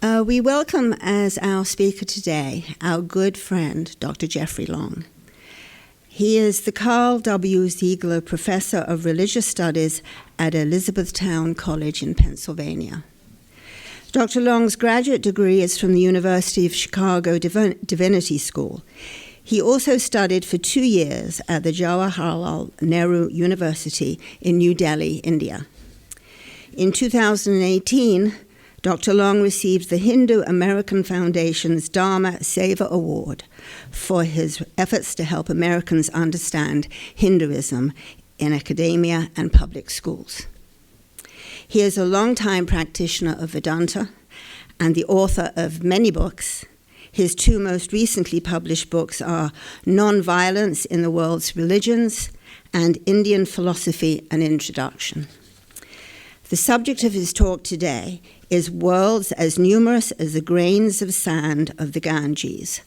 We welcome as our speaker today our good friend, Dr. Jeffery Long. He is the Carl W. Ziegler Professor of Religious Studies at Elizabethtown College in Pennsylvania. Dr. Long's graduate degree is from the University of Chicago Divinity School. He also studied for 2 years at the Jawaharlal Nehru University in New Delhi, India. In 2018, Dr. Long received the Hindu American Foundation's Dharma Seva Award for his efforts to help Americans understand Hinduism in academia and public schools. He is a longtime practitioner of Vedanta and the author of many books. His 2 most recently published books are Nonviolence in the World's Religions and Indian Philosophy, An Introduction. The subject of his talk today is worlds as numerous as the grains of sand of the Ganges,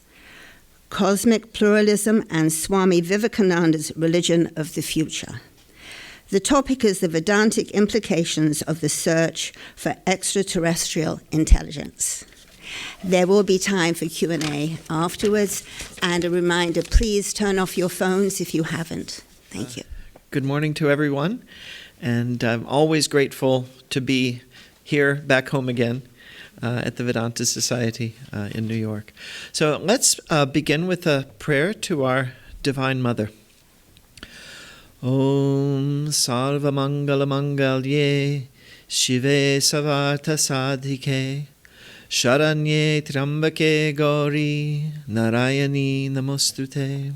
cosmic pluralism and Swami Vivekananda's religion of the future. The topic is the Vedantic implications of the search for extraterrestrial intelligence. There will be time for Q&A afterwards, and a reminder, please turn off your phones if you haven't. Thank you. Good morning to everyone, and I'm always grateful to be here back home again at the Vedanta Society in New York. So let's begin with a prayer to our Divine Mother. Om Sarva Mangala Mangalye Shive Savartha Sadhike Sharanye Trambake Gauri Narayani Namostute.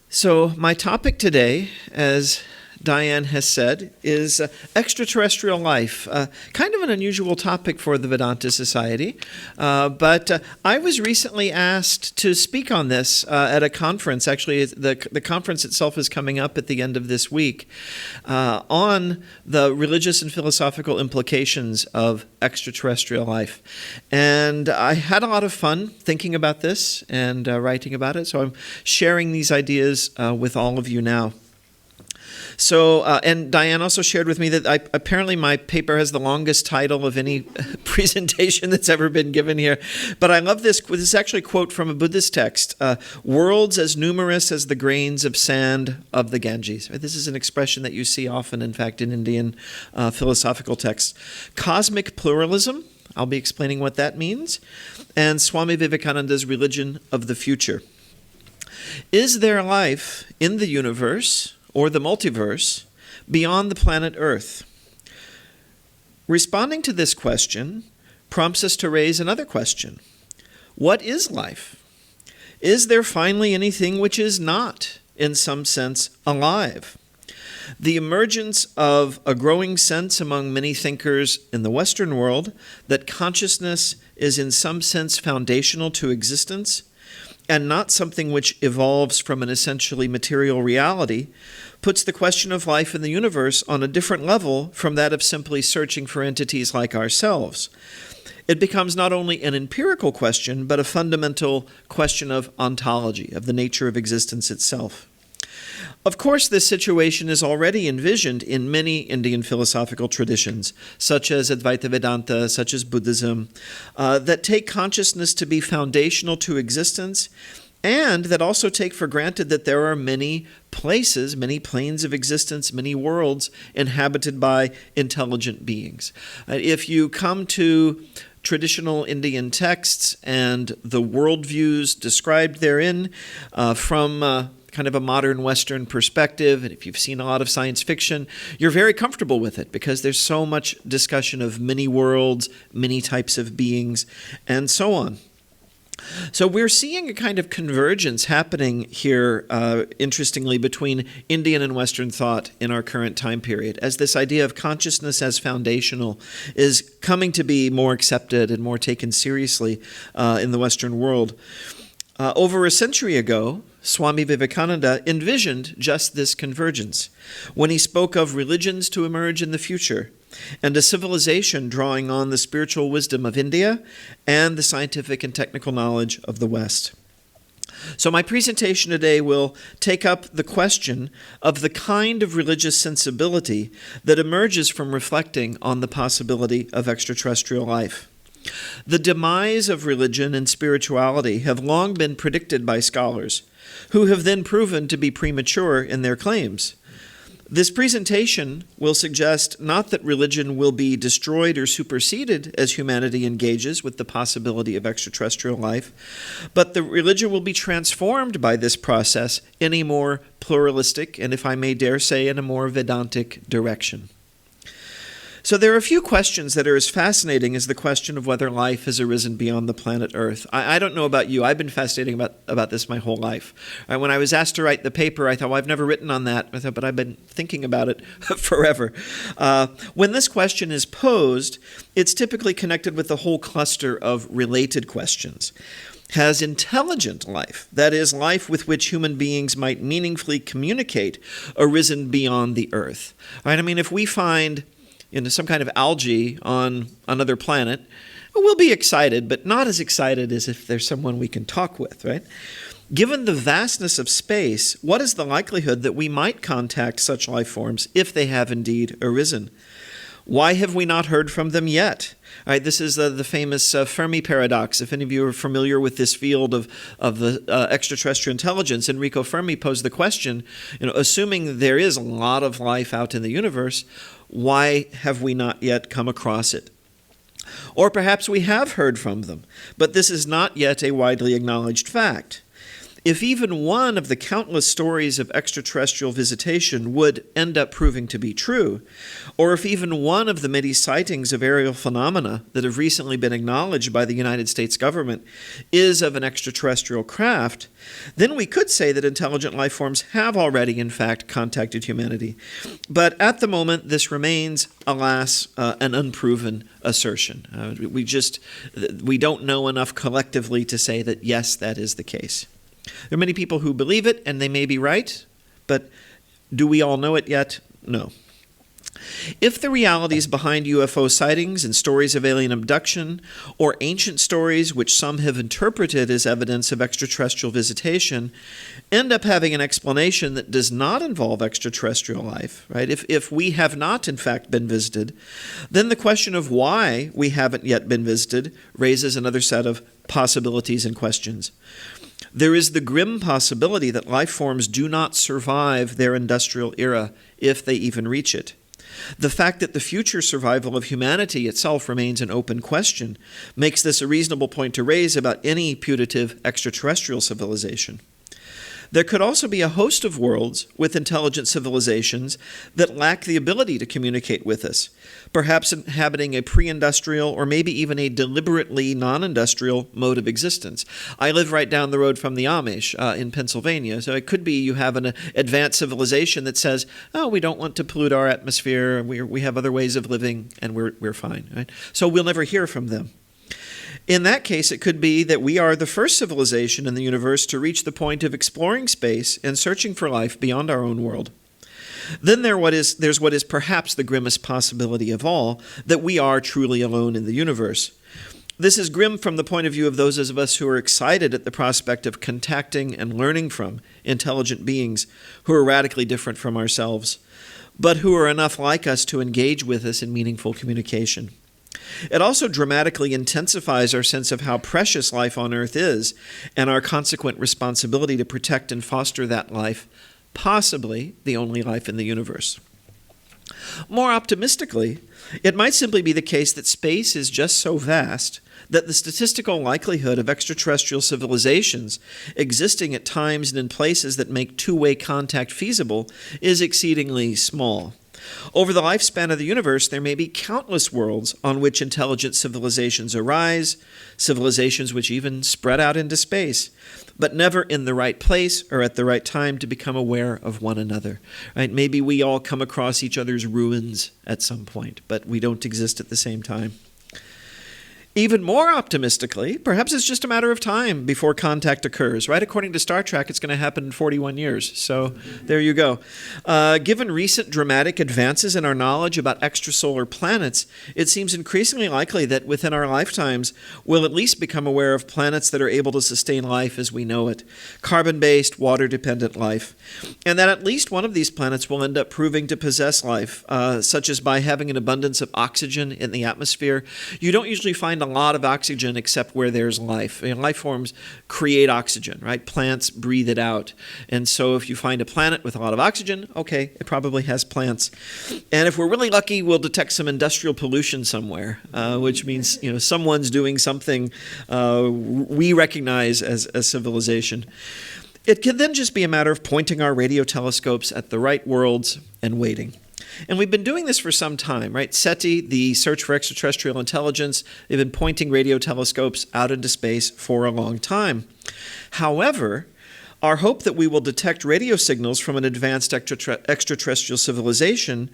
So my topic today, as Diane has said, is extraterrestrial life. Kind of an unusual topic for the Vedanta Society, but I was recently asked to speak on this at a conference. Actually, the conference itself is coming up at the end of this week on the religious and philosophical implications of extraterrestrial life. And I had a lot of fun thinking about this and writing about it, so I'm sharing these ideas with all of you now. So, and Diane also shared with me that apparently my paper has the longest title of any presentation that's ever been given here. But I love this. This is actually a quote from a Buddhist text. Worlds as numerous as the grains of sand of the Ganges. This is an expression that you see often, in fact, in Indian philosophical texts. Cosmic pluralism. I'll be explaining what that means. And Swami Vivekananda's religion of the future. Is there life in the universe or the multiverse beyond the planet Earth? Responding to this question prompts us to raise another question. What is life? Is there finally anything which is not, in some sense, alive? The emergence of a growing sense among many thinkers in the Western world that consciousness is in some sense foundational to existence and not something which evolves from an essentially material reality, puts the question of life in the universe on a different level from that of simply searching for entities like ourselves. It becomes not only an empirical question, but a fundamental question of ontology, of the nature of existence itself. Of course, this situation is already envisioned in many Indian philosophical traditions, such as Advaita Vedanta, such as Buddhism, that take consciousness to be foundational to existence, and that also take for granted that there are many places, many planes of existence, many worlds inhabited by intelligent beings. If you come to traditional Indian texts and the worldviews described therein from kind of a modern Western perspective, and if you've seen a lot of science fiction, you're very comfortable with it because there's so much discussion of many worlds, many types of beings, and so on. So we're seeing a kind of convergence happening here, interestingly, between Indian and Western thought in our current time period, as this idea of consciousness as foundational is coming to be more accepted and more taken seriously in the Western world. Over a century ago, Swami Vivekananda envisioned just this convergence when he spoke of religions to emerge in the future and a civilization drawing on the spiritual wisdom of India and the scientific and technical knowledge of the West. So my presentation today will take up the question of the kind of religious sensibility that emerges from reflecting on the possibility of extraterrestrial life. The demise of religion and spirituality have long been predicted by scholars, who have then proven to be premature in their claims. This presentation will suggest not that religion will be destroyed or superseded as humanity engages with the possibility of extraterrestrial life, but that religion will be transformed by this process in a more pluralistic, and if I may dare say, in a more Vedantic direction. So there are a few questions that are as fascinating as the question of whether life has arisen beyond the planet Earth. I don't know about you. I've been fascinating about this my whole life. When I was asked to write the paper, I thought, well, I've never written on that. I thought, but I've been thinking about it forever. When this question is posed, it's typically connected with the whole cluster of related questions. Has intelligent life, that is, life with which human beings might meaningfully communicate, arisen beyond the Earth? Right? I mean, if we find some kind of algae on another planet, we'll be excited, but not as excited as if there's someone we can talk with, right? Given the vastness of space, what is the likelihood that we might contact such life forms if they have indeed arisen? Why have we not heard from them yet? All right, this is the famous Fermi paradox. If any of you are familiar with this field of the extraterrestrial intelligence, Enrico Fermi posed the question, assuming there is a lot of life out in the universe, why have we not yet come across it? Or perhaps we have heard from them, but this is not yet a widely acknowledged fact. If even one of the countless stories of extraterrestrial visitation would end up proving to be true, or if even one of the many sightings of aerial phenomena that have recently been acknowledged by the United States government is of an extraterrestrial craft, then we could say that intelligent life forms have already, in fact, contacted humanity. But at the moment, this remains, alas, an unproven assertion. We don't know enough collectively to say that, yes, that is the case. There are many people who believe it, and they may be right, but do we all know it yet? No. If the realities behind UFO sightings and stories of alien abduction, or ancient stories which some have interpreted as evidence of extraterrestrial visitation, end up having an explanation that does not involve extraterrestrial life, right? If we have not, in fact, been visited, then the question of why we haven't yet been visited raises another set of possibilities and questions. There is the grim possibility that life forms do not survive their industrial era, if they even reach it. The fact that the future survival of humanity itself remains an open question makes this a reasonable point to raise about any putative extraterrestrial civilization. There could also be a host of worlds with intelligent civilizations that lack the ability to communicate with us, perhaps inhabiting a pre-industrial or maybe even a deliberately non-industrial mode of existence. I live right down the road from the Amish in Pennsylvania, so it could be you have an advanced civilization that says, oh, we don't want to pollute our atmosphere, and we have other ways of living, and we're fine. Right? So we'll never hear from them. In that case, it could be that we are the first civilization in the universe to reach the point of exploring space and searching for life beyond our own world. Then there's what is perhaps the grimmest possibility of all, that we are truly alone in the universe. This is grim from the point of view of those of us who are excited at the prospect of contacting and learning from intelligent beings who are radically different from ourselves, but who are enough like us to engage with us in meaningful communication. It also dramatically intensifies our sense of how precious life on Earth is and our consequent responsibility to protect and foster that life, possibly the only life in the universe. More optimistically, it might simply be the case that space is just so vast that the statistical likelihood of extraterrestrial civilizations existing at times and in places that make two-way contact feasible is exceedingly small. Over the lifespan of the universe, there may be countless worlds on which intelligent civilizations arise, civilizations which even spread out into space, but never in the right place or at the right time to become aware of one another. Right? Maybe we all come across each other's ruins at some point, but we don't exist at the same time. Even more optimistically, perhaps it's just a matter of time before contact occurs, right? According to Star Trek, it's going to happen in 41 years. So there you go. Given recent dramatic advances in our knowledge about extrasolar planets, it seems increasingly likely that within our lifetimes, we'll at least become aware of planets that are able to sustain life as we know it, carbon-based, water-dependent life, and that at least one of these planets will end up proving to possess life, such as by having an abundance of oxygen in the atmosphere. You don't usually find a lot of oxygen except where there's life. Life forms create oxygen, right? Plants breathe it out. And so if you find a planet with a lot of oxygen, okay, it probably has plants. And if we're really lucky, we'll detect some industrial pollution somewhere, which means someone's doing something we recognize as a civilization. It could then just be a matter of pointing our radio telescopes at the right worlds and waiting. And we've been doing this for some time, right? SETI, the Search for Extraterrestrial Intelligence, they've been pointing radio telescopes out into space for a long time. However, our hope that we will detect radio signals from an advanced extraterrestrial civilization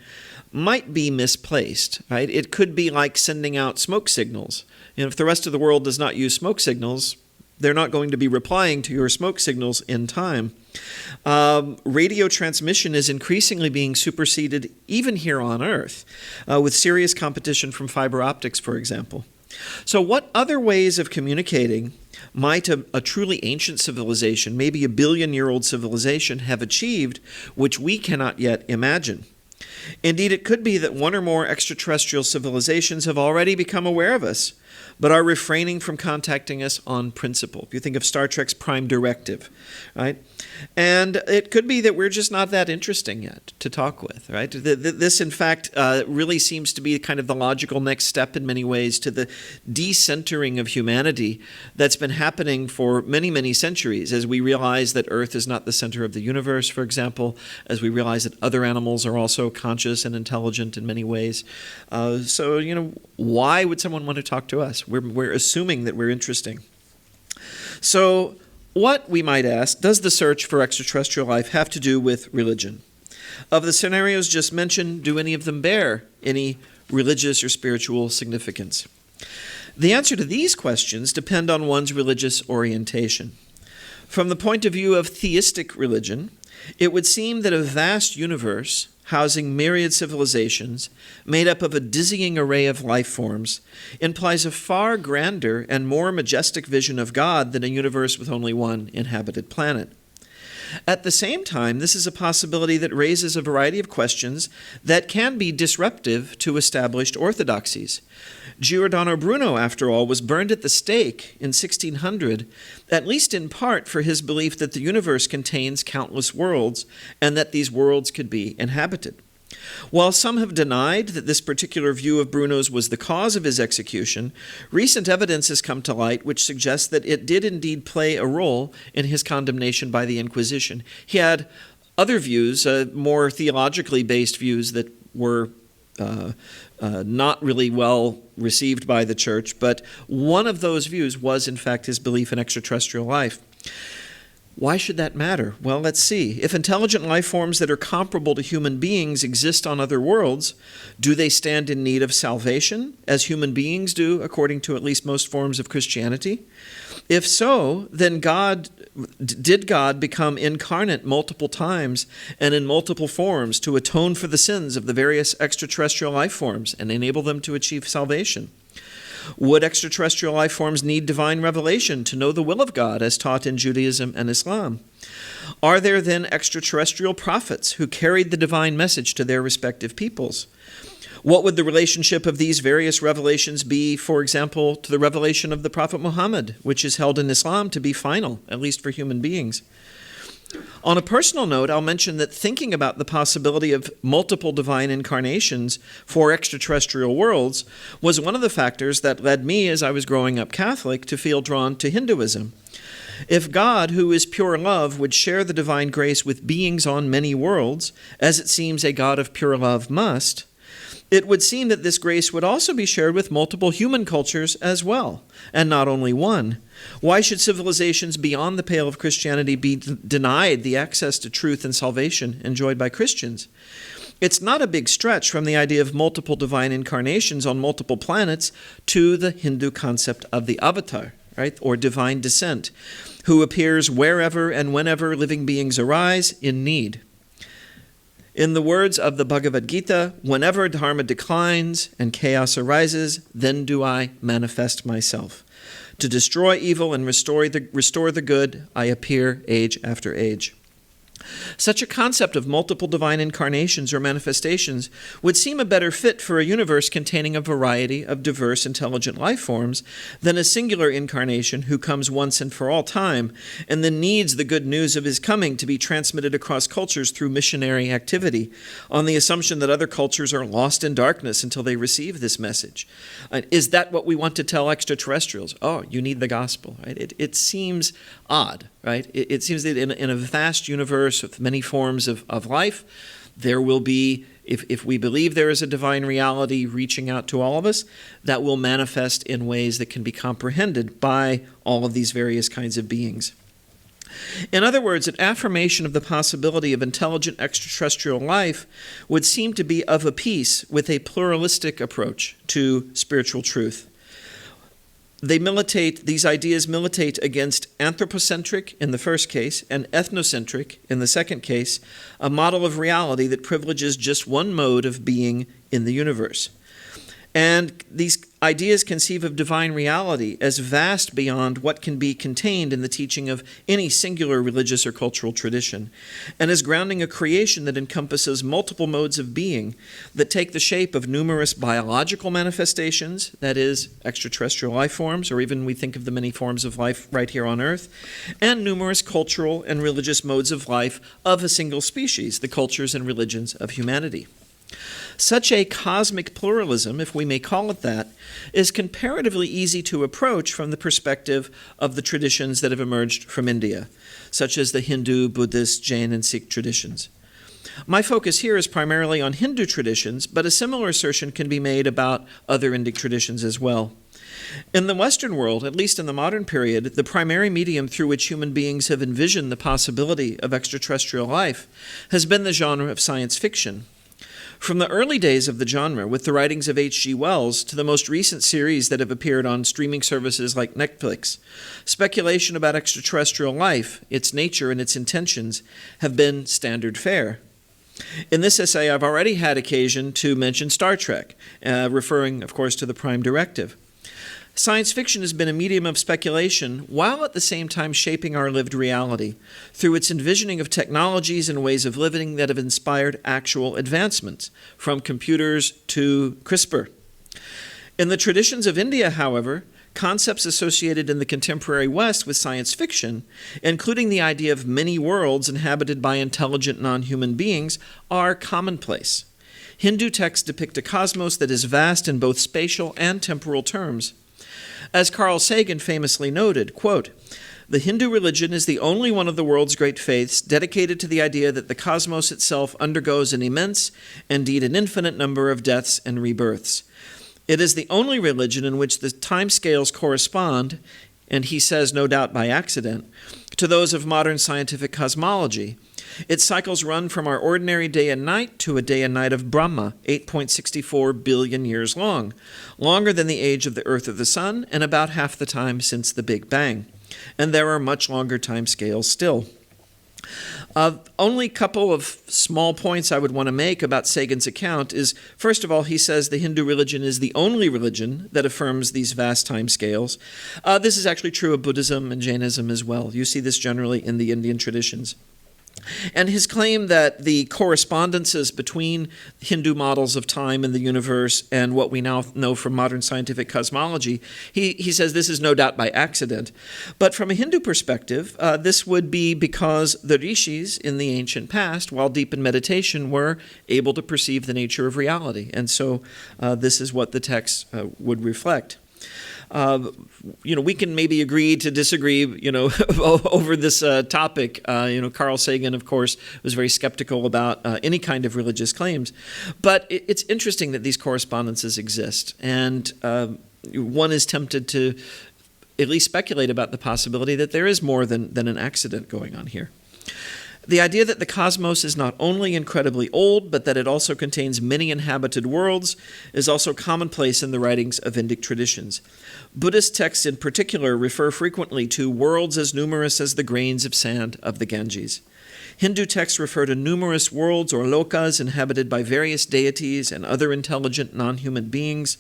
might be misplaced, right? It could be like sending out smoke signals. If the rest of the world does not use smoke signals, they're not going to be replying to your smoke signals in time. Radio transmission is increasingly being superseded even here on Earth, with serious competition from fiber optics, for example. So what other ways of communicating might a truly ancient civilization, maybe a billion-year-old civilization, have achieved which we cannot yet imagine? Indeed, it could be that one or more extraterrestrial civilizations have already become aware of us, but are refraining from contacting us on principle. If you think of Star Trek's Prime Directive, right? And it could be that we're just not that interesting yet to talk with, right? This, in fact, really seems to be kind of the logical next step in many ways to the decentering of humanity that's been happening for many, many centuries, as we realize that Earth is not the center of the universe, for example, as we realize that other animals are also conscious and intelligent in many ways. So, why would someone want to talk to us? We're assuming that we're interesting. So, what, we might ask, does the search for extraterrestrial life have to do with religion? Of the scenarios just mentioned, do any of them bear any religious or spiritual significance? The answer to these questions depend on one's religious orientation. From the point of view of theistic religion, it would seem that a vast universe housing myriad civilizations, made up of a dizzying array of life forms, implies a far grander and more majestic vision of God than a universe with only one inhabited planet. At the same time, this is a possibility that raises a variety of questions that can be disruptive to established orthodoxies. Giordano Bruno, after all, was burned at the stake in 1600, at least in part for his belief that the universe contains countless worlds and that these worlds could be inhabited. While some have denied that this particular view of Bruno's was the cause of his execution, recent evidence has come to light which suggests that it did indeed play a role in his condemnation by the Inquisition. He had other views, more theologically based views that were not really well received by the church, but one of those views was, in fact, his belief in extraterrestrial life. Why should that matter? Well, let's see. If intelligent life forms that are comparable to human beings exist on other worlds, do they stand in need of salvation, as human beings do, according to at least most forms of Christianity? If so, then did God become incarnate multiple times and in multiple forms to atone for the sins of the various extraterrestrial life forms and enable them to achieve salvation? Would extraterrestrial life forms need divine revelation to know the will of God as taught in Judaism and Islam? Are there then extraterrestrial prophets who carried the divine message to their respective peoples? What would the relationship of these various revelations be, for example, to the revelation of the Prophet Muhammad, which is held in Islam to be final, at least for human beings? On a personal note, I'll mention that thinking about the possibility of multiple divine incarnations for extraterrestrial worlds was one of the factors that led me, as I was growing up Catholic, to feel drawn to Hinduism. If God, who is pure love, would share the divine grace with beings on many worlds, as it seems a God of pure love must, it would seem that this grace would also be shared with multiple human cultures as well, and not only one. Why should civilizations beyond the pale of Christianity be denied the access to truth and salvation enjoyed by Christians? It's not a big stretch from the idea of multiple divine incarnations on multiple planets to the Hindu concept of the avatar, right, or divine descent, who appears wherever and whenever living beings arise in need. In the words of the Bhagavad Gita, whenever dharma declines and chaos arises, then do I manifest myself. To destroy evil and restore the good, I appear age after age. Such a concept of multiple divine incarnations or manifestations would seem a better fit for a universe containing a variety of diverse intelligent life forms than a singular incarnation who comes once and for all time and then needs the good news of his coming to be transmitted across cultures through missionary activity on the assumption that other cultures are lost in darkness until they receive this message. Is that what we want to tell extraterrestrials? Oh, you need the gospel, right? It seems odd, right? It seems that in a vast universe with many forms of life, there will be, if we believe there is a divine reality reaching out to all of us, that will manifest in ways that can be comprehended by all of these various kinds of beings. In other words, an affirmation of the possibility of intelligent extraterrestrial life would seem to be of a piece with a pluralistic approach to spiritual truth. These ideas militate against anthropocentric in the first case and ethnocentric in the second case, a model of reality that privileges just one mode of being in the universe. And these ideas conceive of divine reality as vast beyond what can be contained in the teaching of any singular religious or cultural tradition, and as grounding a creation that encompasses multiple modes of being that take the shape of numerous biological manifestations, that is, extraterrestrial life forms, or even we think of the many forms of life right here on Earth, and numerous cultural and religious modes of life of a single species, the cultures and religions of humanity. Such a cosmic pluralism, if we may call it that, is comparatively easy to approach from the perspective of the traditions that have emerged from India, such as the Hindu, Buddhist, Jain, and Sikh traditions. My focus here is primarily on Hindu traditions, but a similar assertion can be made about other Indic traditions as well. In the Western world, at least in the modern period, the primary medium through which human beings have envisioned the possibility of extraterrestrial life has been the genre of science fiction. From the early days of the genre, with the writings of H.G. Wells, to the most recent series that have appeared on streaming services like Netflix, speculation about extraterrestrial life, its nature, and its intentions have been standard fare. In this essay, I've already had occasion to mention Star Trek, referring, of course, to the Prime Directive. Science fiction has been a medium of speculation while at the same time shaping our lived reality through its envisioning of technologies and ways of living that have inspired actual advancements, from computers to CRISPR. In the traditions of India, however, concepts associated in the contemporary West with science fiction, including the idea of many worlds inhabited by intelligent non-human beings, are commonplace. Hindu texts depict a cosmos that is vast in both spatial and temporal terms. As Carl Sagan famously noted, quote, "The Hindu religion is the only one of the world's great faiths dedicated to the idea that the cosmos itself undergoes an immense, indeed an infinite number of deaths and rebirths. It is the only religion in which the time scales correspond, and he says no doubt by accident, to those of modern scientific cosmology. Its cycles run from our ordinary day and night to a day and night of Brahma, 8.64 billion years long, longer than the age of the Earth or the Sun, and about half the time since the Big Bang. And there are much longer time scales still." Only a couple of small points I would want to make about Sagan's account is, first of all, he says the Hindu religion is the only religion that affirms these vast time scales. This is actually true of Buddhism and Jainism as well. You see this generally in the Indian traditions. And his claim that the correspondences between Hindu models of time in the universe and what we now know from modern scientific cosmology, he says this is no doubt by accident. But from a Hindu perspective, this would be because the rishis in the ancient past, while deep in meditation, were able to perceive the nature of reality. And so this is what the text would reflect. We can maybe agree to disagree, over this topic. Carl Sagan, of course, was very skeptical about any kind of religious claims. But it's interesting that these correspondences exist. And one is tempted to at least speculate about the possibility that there is more than an accident going on here. The idea that the cosmos is not only incredibly old, but that it also contains many inhabited worlds is also commonplace in the writings of Indic traditions. Buddhist texts in particular refer frequently to worlds as numerous as the grains of sand of the Ganges. Hindu texts refer to numerous worlds or lokas inhabited by various deities and other intelligent non-human beings.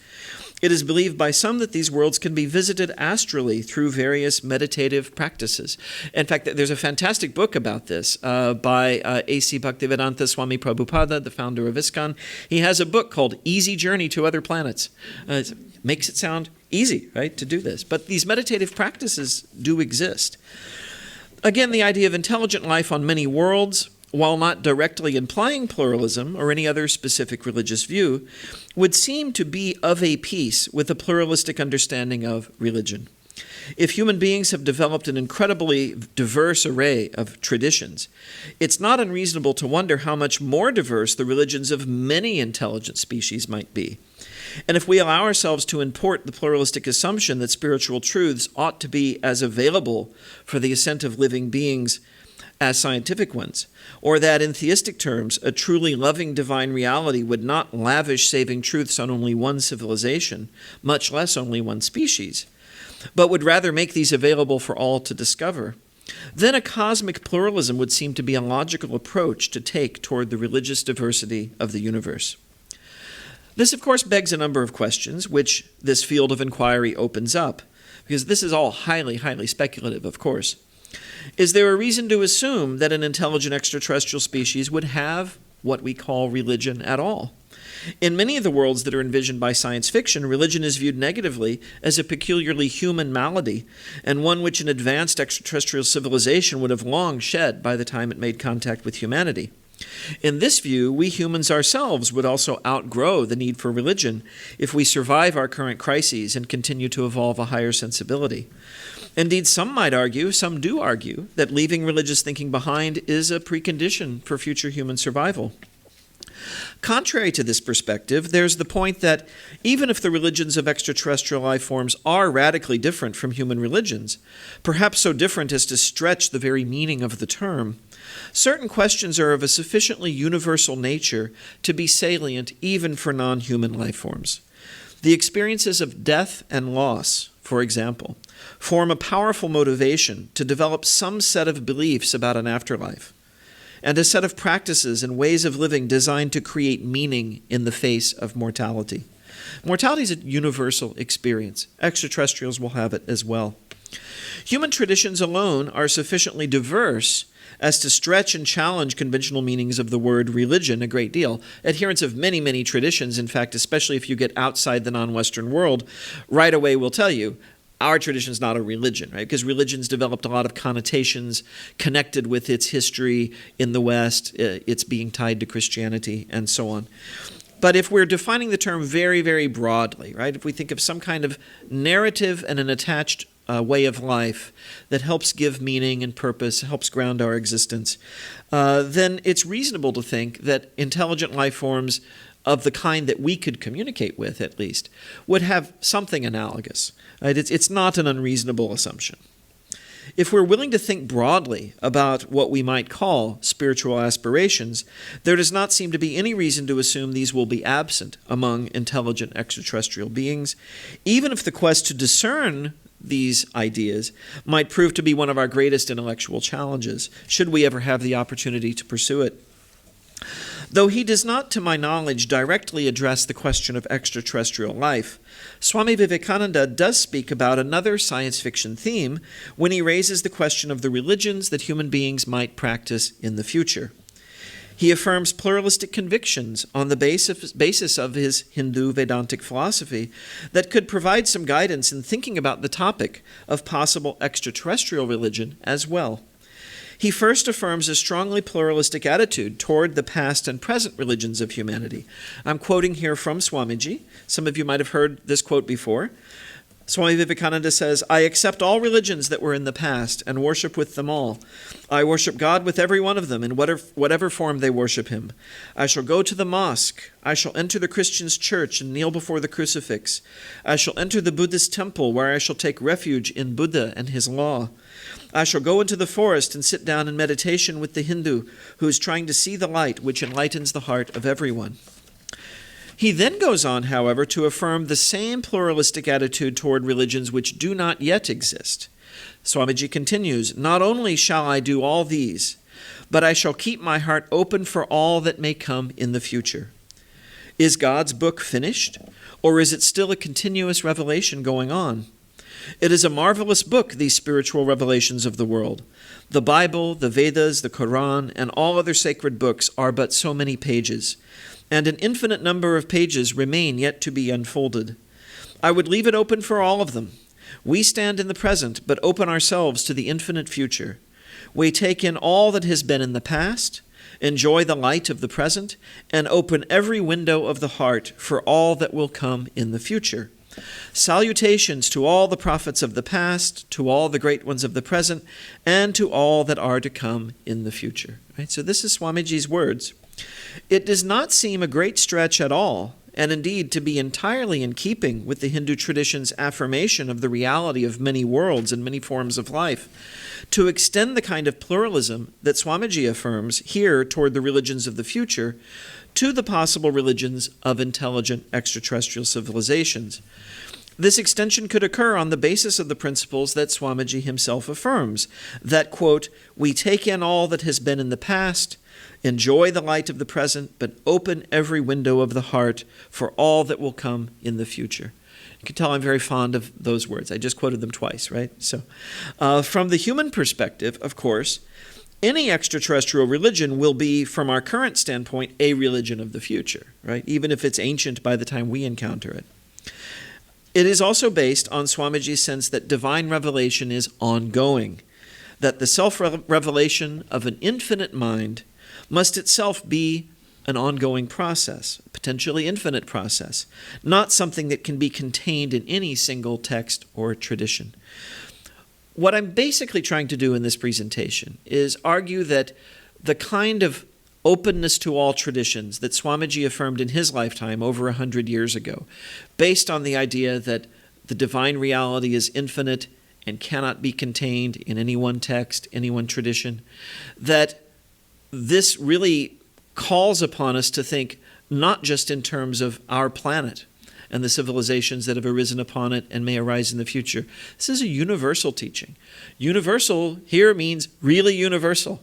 It is believed by some that these worlds can be visited astrally through various meditative practices. In fact, there's a fantastic book about this by A.C. Bhaktivedanta Swami Prabhupada, the founder of ISKCON. He has a book called Easy Journey to Other Planets. It makes it sound easy, right, to do this. But these meditative practices do exist. Again, the idea of intelligent life on many worlds, while not directly implying pluralism or any other specific religious view, would seem to be of a piece with a pluralistic understanding of religion. If human beings have developed an incredibly diverse array of traditions, it's not unreasonable to wonder how much more diverse the religions of many intelligent species might be. And if we allow ourselves to import the pluralistic assumption that spiritual truths ought to be as available for the assent of living beings as scientific ones, or that in theistic terms, a truly loving divine reality would not lavish saving truths on only one civilization, much less only one species, but would rather make these available for all to discover, then a cosmic pluralism would seem to be a logical approach to take toward the religious diversity of the universe. This, of course, begs a number of questions, which this field of inquiry opens up, because this is all highly, highly speculative, of course. Is there a reason to assume that an intelligent extraterrestrial species would have what we call religion at all? In many of the worlds that are envisioned by science fiction, religion is viewed negatively as a peculiarly human malady, and one which an advanced extraterrestrial civilization would have long shed by the time it made contact with humanity. In this view, we humans ourselves would also outgrow the need for religion if we survive our current crises and continue to evolve a higher sensibility. Indeed, some might argue, some do argue, that leaving religious thinking behind is a precondition for future human survival. Contrary to this perspective, there's the point that even if the religions of extraterrestrial life forms are radically different from human religions, perhaps so different as to stretch the very meaning of the term, certain questions are of a sufficiently universal nature to be salient even for non-human life forms. The experiences of death and loss, for example, form a powerful motivation to develop some set of beliefs about an afterlife, and a set of practices and ways of living designed to create meaning in the face of mortality. Mortality is a universal experience. Extraterrestrials will have it as well. Human traditions alone are sufficiently diverse as to stretch and challenge conventional meanings of the word religion a great deal. Adherents of many, many traditions, in fact, especially if you get outside the non-Western world, right away will tell you, our tradition is not a religion, right? Because religion's developed a lot of connotations connected with its history in the West, its being tied to Christianity, and so on. But if we're defining the term very, very broadly, right? If we think of some kind of narrative and an attached way of life that helps give meaning and purpose, helps ground our existence, then it's reasonable to think that intelligent life forms of the kind that we could communicate with, at least, would have something analogous. Right? It's not an unreasonable assumption. If we're willing to think broadly about what we might call spiritual aspirations, there does not seem to be any reason to assume these will be absent among intelligent extraterrestrial beings, even if the quest to discern these ideas might prove to be one of our greatest intellectual challenges, should we ever have the opportunity to pursue it. Though he does not, to my knowledge, directly address the question of extraterrestrial life, Swami Vivekananda does speak about another science fiction theme when he raises the question of the religions that human beings might practice in the future. He affirms pluralistic convictions on the basis of his Hindu Vedantic philosophy that could provide some guidance in thinking about the topic of possible extraterrestrial religion as well. He first affirms a strongly pluralistic attitude toward the past and present religions of humanity. I'm quoting here from Swamiji. Some of you might have heard this quote before. Swami Vivekananda says, I accept all religions that were in the past and worship with them all. I worship God with every one of them in whatever form they worship him. I shall go to the mosque. I shall enter the Christian's church and kneel before the crucifix. I shall enter the Buddhist temple where I shall take refuge in Buddha and his law. I shall go into the forest and sit down in meditation with the Hindu who is trying to see the light which enlightens the heart of everyone. He then goes on, however, to affirm the same pluralistic attitude toward religions which do not yet exist. Swamiji continues, not only shall I do all these, but I shall keep my heart open for all that may come in the future. Is God's book finished, or is it still a continuous revelation going on? It is a marvelous book, these spiritual revelations of the world. The Bible, the Vedas, the Quran, and all other sacred books are but so many pages, and an infinite number of pages remain yet to be unfolded. I would leave it open for all of them. We stand in the present, but open ourselves to the infinite future. We take in all that has been in the past, enjoy the light of the present, and open every window of the heart for all that will come in the future. Salutations to all the prophets of the past, to all the great ones of the present, and to all that are to come in the future. Right? So this is Swamiji's words. It does not seem a great stretch at all, and indeed to be entirely in keeping with the Hindu tradition's affirmation of the reality of many worlds and many forms of life, to extend the kind of pluralism that Swamiji affirms here toward the religions of the future to the possible religions of intelligent extraterrestrial civilizations. This extension could occur on the basis of the principles that Swamiji himself affirms, that, quote, we take in all that has been in the past, enjoy the light of the present, but open every window of the heart for all that will come in the future. You can tell I'm very fond of those words. I just quoted them twice, right? So, from the human perspective, of course, any extraterrestrial religion will be, from our current standpoint, a religion of the future, right? Even if it's ancient by the time we encounter it. It is also based on Swamiji's sense that divine revelation is ongoing, that the self-revelation of an infinite mind must itself be an ongoing process, a potentially infinite process, not something that can be contained in any single text or tradition. What I'm basically trying to do in this presentation is argue that the kind of openness to all traditions that Swamiji affirmed in his lifetime over 100 years ago, based on the idea that the divine reality is infinite and cannot be contained in any one text, any one tradition, that this really calls upon us to think not just in terms of our planet and the civilizations that have arisen upon it and may arise in the future. This is a universal teaching. Universal here means really universal.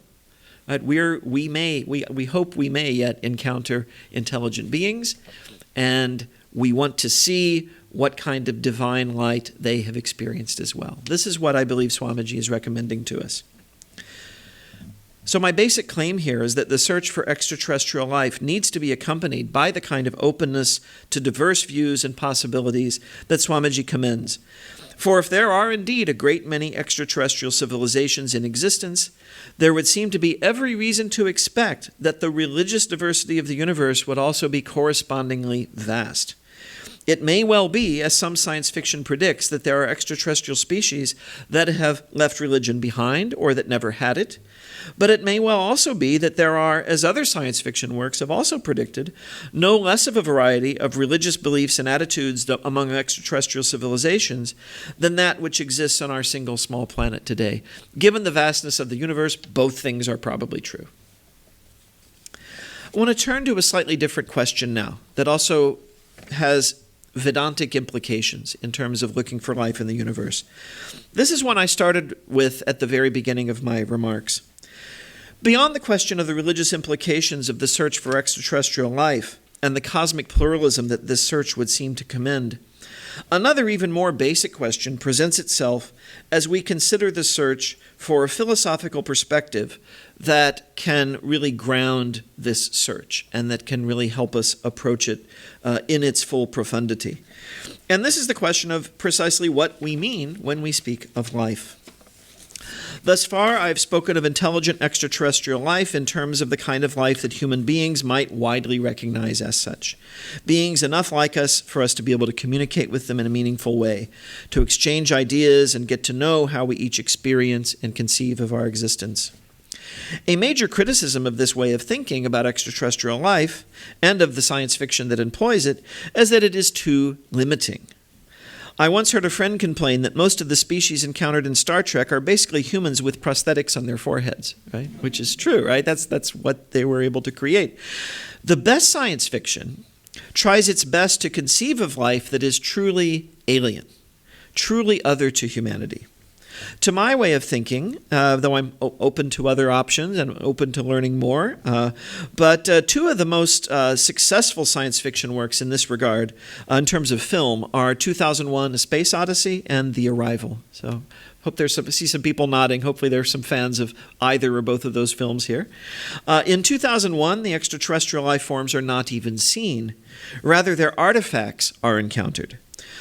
Right? We hope we may yet encounter intelligent beings, and we want to see what kind of divine light they have experienced as well. This is what I believe Swamiji is recommending to us. So my basic claim here is that the search for extraterrestrial life needs to be accompanied by the kind of openness to diverse views and possibilities that Swamiji commends. For if there are indeed a great many extraterrestrial civilizations in existence, there would seem to be every reason to expect that the religious diversity of the universe would also be correspondingly vast. It may well be, as some science fiction predicts, that there are extraterrestrial species that have left religion behind or that never had it. But it may well also be that there are, as other science fiction works have also predicted, no less of a variety of religious beliefs and attitudes among extraterrestrial civilizations than that which exists on our single small planet today. Given the vastness of the universe, both things are probably true. I want to turn to a slightly different question now that also has Vedantic implications in terms of looking for life in the universe. This is one I started with at the very beginning of my remarks. Beyond the question of the religious implications of the search for extraterrestrial life and the cosmic pluralism that this search would seem to commend, another even more basic question presents itself as we consider the search for a philosophical perspective that can really ground this search and that can really help us approach it in its full profundity. And this is the question of precisely what we mean when we speak of life. Thus far, I've spoken of intelligent extraterrestrial life in terms of the kind of life that human beings might widely recognize as such. Beings enough like us for us to be able to communicate with them in a meaningful way, to exchange ideas and get to know how we each experience and conceive of our existence. A major criticism of this way of thinking about extraterrestrial life, and of the science fiction that employs it, is that it is too limiting. I once heard a friend complain that most of the species encountered in Star Trek are basically humans with prosthetics on their foreheads, right? Which is true, right? That's what they were able to create. The best science fiction tries its best to conceive of life that is truly alien, truly other to humanity. To my way of thinking, though I'm open to other options and open to learning more, but two of the most successful science fiction works in this regard, in terms of film, are 2001: A Space Odyssey and The Arrival. So hope see some people nodding. Hopefully there's some fans of either or both of those films here. In 2001, the extraterrestrial life forms are not even seen. Rather, their artifacts are encountered.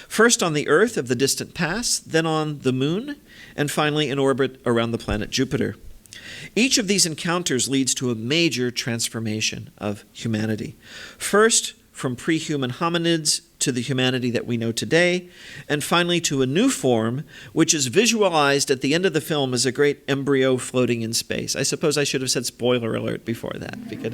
First on the Earth of the distant past, then on the Moon, and finally in orbit around the planet Jupiter. Each of these encounters leads to a major transformation of humanity. First, from pre-human hominids to the humanity that we know today, and finally to a new form, which is visualized at the end of the film as a great embryo floating in space. I suppose I should have said spoiler alert before that, because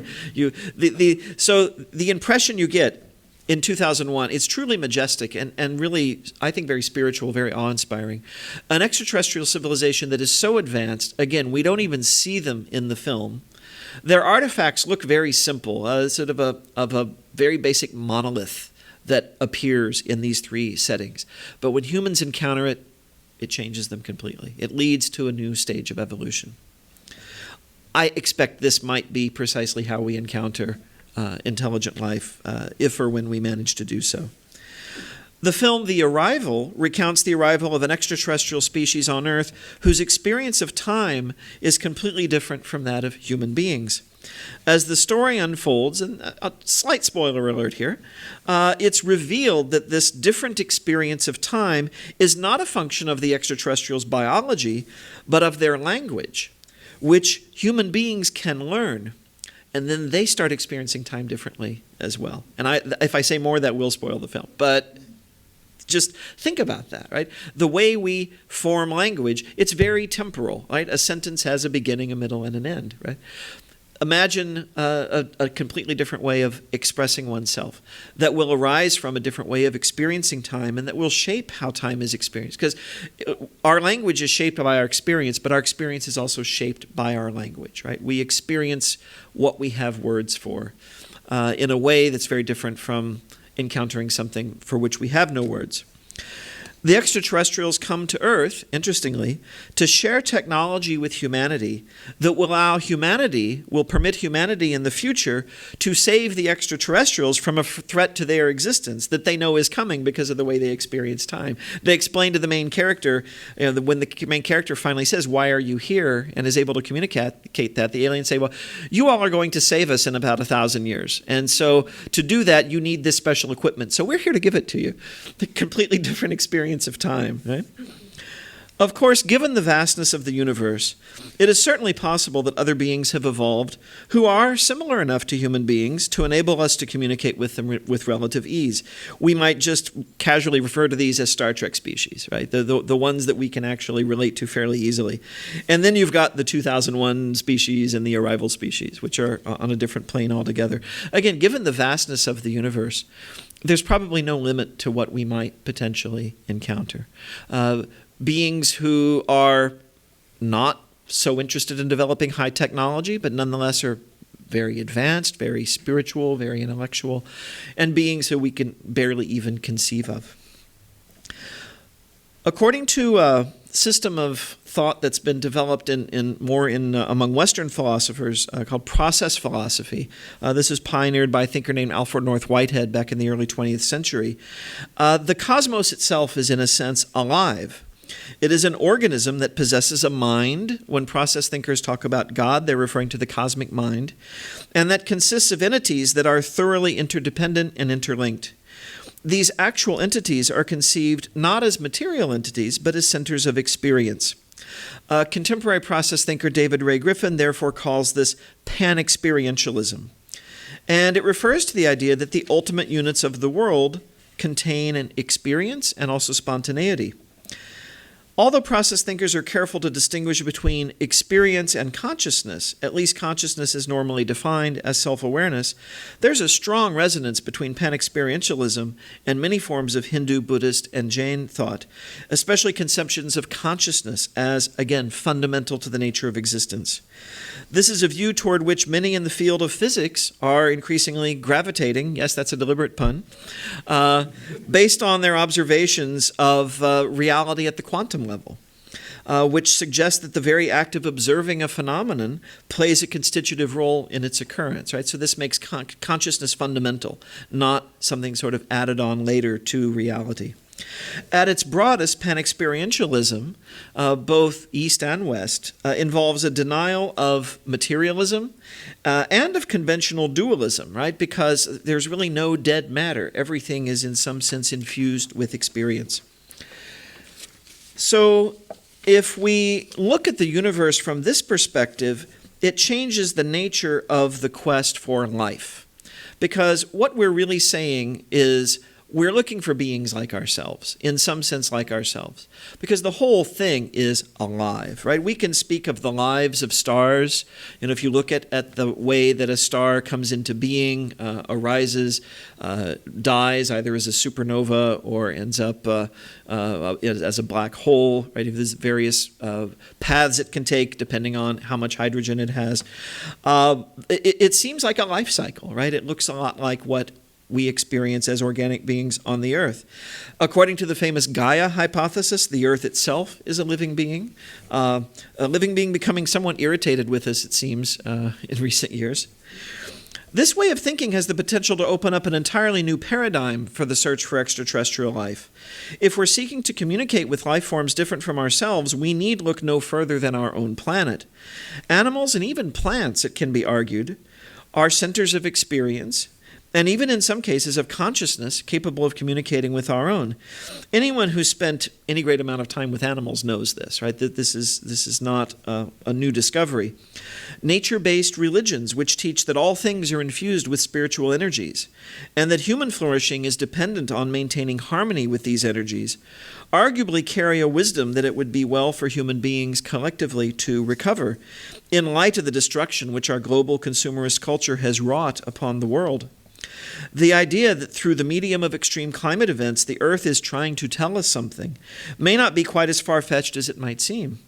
so the impression you get in 2001, it's truly majestic and really, I think, very spiritual, very awe-inspiring. An extraterrestrial civilization that is so advanced, again, we don't even see them in the film. Their artifacts look very simple, sort of a very basic monolith that appears in these three settings. But when humans encounter it, it changes them completely. It leads to a new stage of evolution. I expect this might be precisely how we encounter intelligent life, if or when we manage to do so. The film The Arrival recounts the arrival of an extraterrestrial species on Earth whose experience of time is completely different from that of human beings. As the story unfolds, and a slight spoiler alert here, it's revealed that this different experience of time is not a function of the extraterrestrials' biology, but of their language, which human beings can learn. And then they start experiencing time differently as well. And if I say more, that will spoil the film. But just think about that, right? The way we form language, it's very temporal, right? A sentence has a beginning, a middle, and an end, right? Imagine a completely different way of expressing oneself that will arise from a different way of experiencing time and that will shape how time is experienced. Because our language is shaped by our experience, but our experience is also shaped by our language, right? We experience what we have words for in a way that's very different from encountering something for which we have no words. The extraterrestrials come to Earth, interestingly, to share technology with humanity that will permit humanity in the future to save the extraterrestrials from a threat to their existence that they know is coming because of the way they experience time. They explain to the main character, when the main character finally says, "Why are you here?" and is able to communicate that, the aliens say, "Well, you all are going to save us in about 1,000 years. And so to do that, you need this special equipment. So we're here to give it to you." A completely different experience of time, right? Of course, given the vastness of the universe, it is certainly possible that other beings have evolved who are similar enough to human beings to enable us to communicate with them with relative ease. We might just casually refer to these as Star Trek species, right? The ones that we can actually relate to fairly easily. And then you've got the 2001 species and the Arrival species, which are on a different plane altogether. Again, given the vastness of the universe, there's probably no limit to what we might potentially encounter. Beings who are not so interested in developing high technology, but nonetheless are very advanced, very spiritual, very intellectual, and beings who we can barely even conceive of. According to a system of thought that's been developed among Western philosophers called process philosophy. This was pioneered by a thinker named Alfred North Whitehead back in the early 20th century. The cosmos itself is, in a sense, alive. It is an organism that possesses a mind. When process thinkers talk about God, they're referring to the cosmic mind, and that consists of entities that are thoroughly interdependent and interlinked. These actual entities are conceived not as material entities, but as centers of experience. Contemporary process thinker David Ray Griffin therefore calls this Pan-experientialism. And it refers to the idea that the ultimate units of the world contain an experience and also spontaneity. Although process thinkers are careful to distinguish between experience and consciousness, at least consciousness is normally defined as self-awareness, there's a strong resonance between pan-experientialism and many forms of Hindu, Buddhist, and Jain thought, especially conceptions of consciousness as, again, fundamental to the nature of existence. This is a view toward which many in the field of physics are increasingly gravitating, yes, that's a deliberate pun, based on their observations of reality at the quantum level, which suggests that the very act of observing a phenomenon plays a constitutive role in its occurrence, right? So this makes consciousness fundamental, not something sort of added on later to reality. At its broadest, pan-experientialism, both East and West, involves a denial of materialism and of conventional dualism, right? Because there's really no dead matter. Everything is in some sense infused with experience. So if we look at the universe from this perspective, it changes the nature of the quest for life. Because what we're really saying is we're looking for beings like ourselves, in some sense like ourselves, because the whole thing is alive, right? We can speak of the lives of stars. And if you look at the way that a star comes into being, arises, dies either as a supernova or ends up as a black hole, right? There's various paths it can take depending on how much hydrogen it has. It seems like a life cycle, right? It looks a lot like what we experience as organic beings on the earth. According to the famous Gaia hypothesis, the earth itself is a living being becoming somewhat irritated with us, it seems, in recent years. This way of thinking has the potential to open up an entirely new paradigm for the search for extraterrestrial life. If we're seeking to communicate with life forms different from ourselves, we need look no further than our own planet. Animals and even plants, it can be argued, are centers of experience, and even in some cases of consciousness capable of communicating with our own. Anyone who's spent any great amount of time with animals knows this, right? That this is not a new discovery. Nature-based religions, which teach that all things are infused with spiritual energies, and that human flourishing is dependent on maintaining harmony with these energies, arguably carry a wisdom that it would be well for human beings collectively to recover, in light of the destruction which our global consumerist culture has wrought upon the world. The idea that through the medium of extreme climate events, the earth is trying to tell us something may not be quite as far-fetched as it might seem.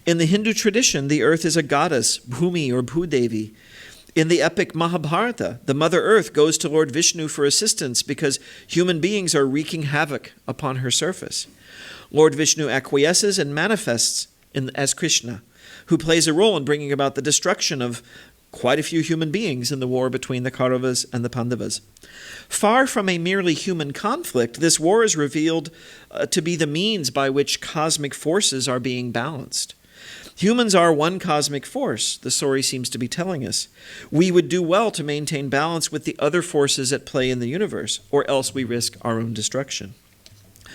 In the Hindu tradition, the earth is a goddess, Bhumi or Bhudevi. In the epic Mahabharata, the Mother Earth goes to Lord Vishnu for assistance because human beings are wreaking havoc upon her surface. Lord Vishnu acquiesces and manifests as Krishna, who plays a role in bringing about the destruction of quite a few human beings in the war between the Kauravas and the Pandavas. Far from a merely human conflict, this war is revealed to be the means by which cosmic forces are being balanced. Humans are one cosmic force, the story seems to be telling us. We would do well to maintain balance with the other forces at play in the universe, or else we risk our own destruction.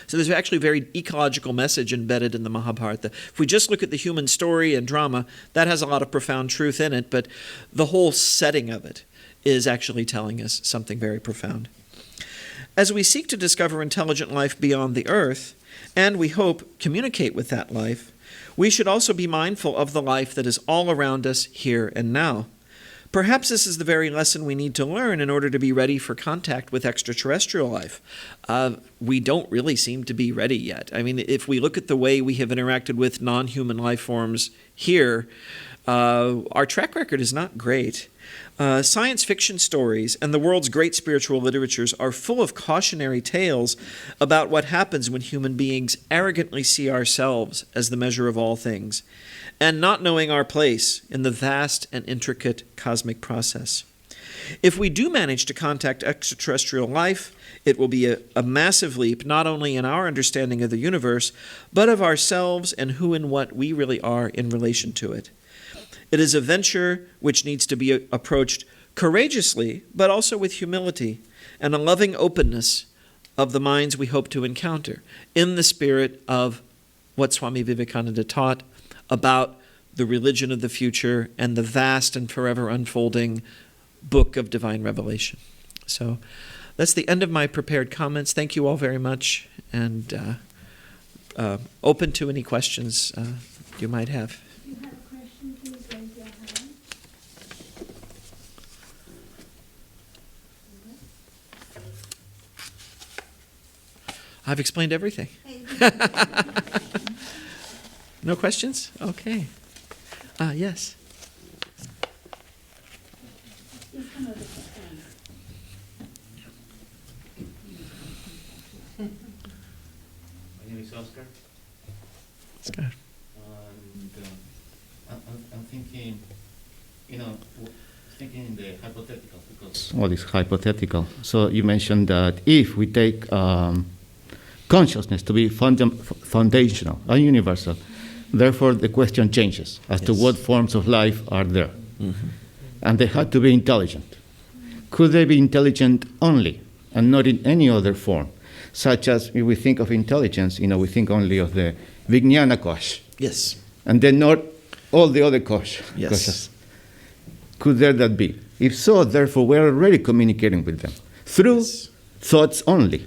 So there's actually a very ecological message embedded in the Mahabharata. If we just look at the human story and drama, that has a lot of profound truth in it, but the whole setting of it is actually telling us something very profound. As we seek to discover intelligent life beyond the earth, and we hope communicate with that life, we should also be mindful of the life that is all around us here and now. Perhaps this is the very lesson we need to learn in order to be ready for contact with extraterrestrial life. We don't really seem to be ready yet. I mean, if we look at the way we have interacted with non-human life forms here, our track record is not great. Science fiction stories and the world's great spiritual literatures are full of cautionary tales about what happens when human beings arrogantly see ourselves as the measure of all things, and not knowing our place in the vast and intricate cosmic process. If we do manage to contact extraterrestrial life, it will be a massive leap, not only in our understanding of the universe, but of ourselves and who and what we really are in relation to it. It is a venture which needs to be approached courageously, but also with humility and a loving openness of the minds we hope to encounter, in the spirit of what Swami Vivekananda taught, about the religion of the future and the vast and forever unfolding book of divine revelation. So that's the end of my prepared comments. Thank you all very much, and open to any questions you might have. If you have a question, please raise your hand. I've explained everything. No questions? Okay. Yes. Please come over to the stand. My name is Oscar, That's good. and I'm thinking, thinking in the hypothetical, because all is hypothetical. So you mentioned that if we take consciousness to be foundational and universal, therefore the question changes as to what forms of life are there. Mm-hmm. And they had to be intelligent. Could they be intelligent only and not in any other form? Such as, if we think of intelligence, we think only of the Vijnana kosh. Yes. And then not all the other kosh. Yes. Koshas. Could there that be? If so, therefore, we're already communicating with them through thoughts only.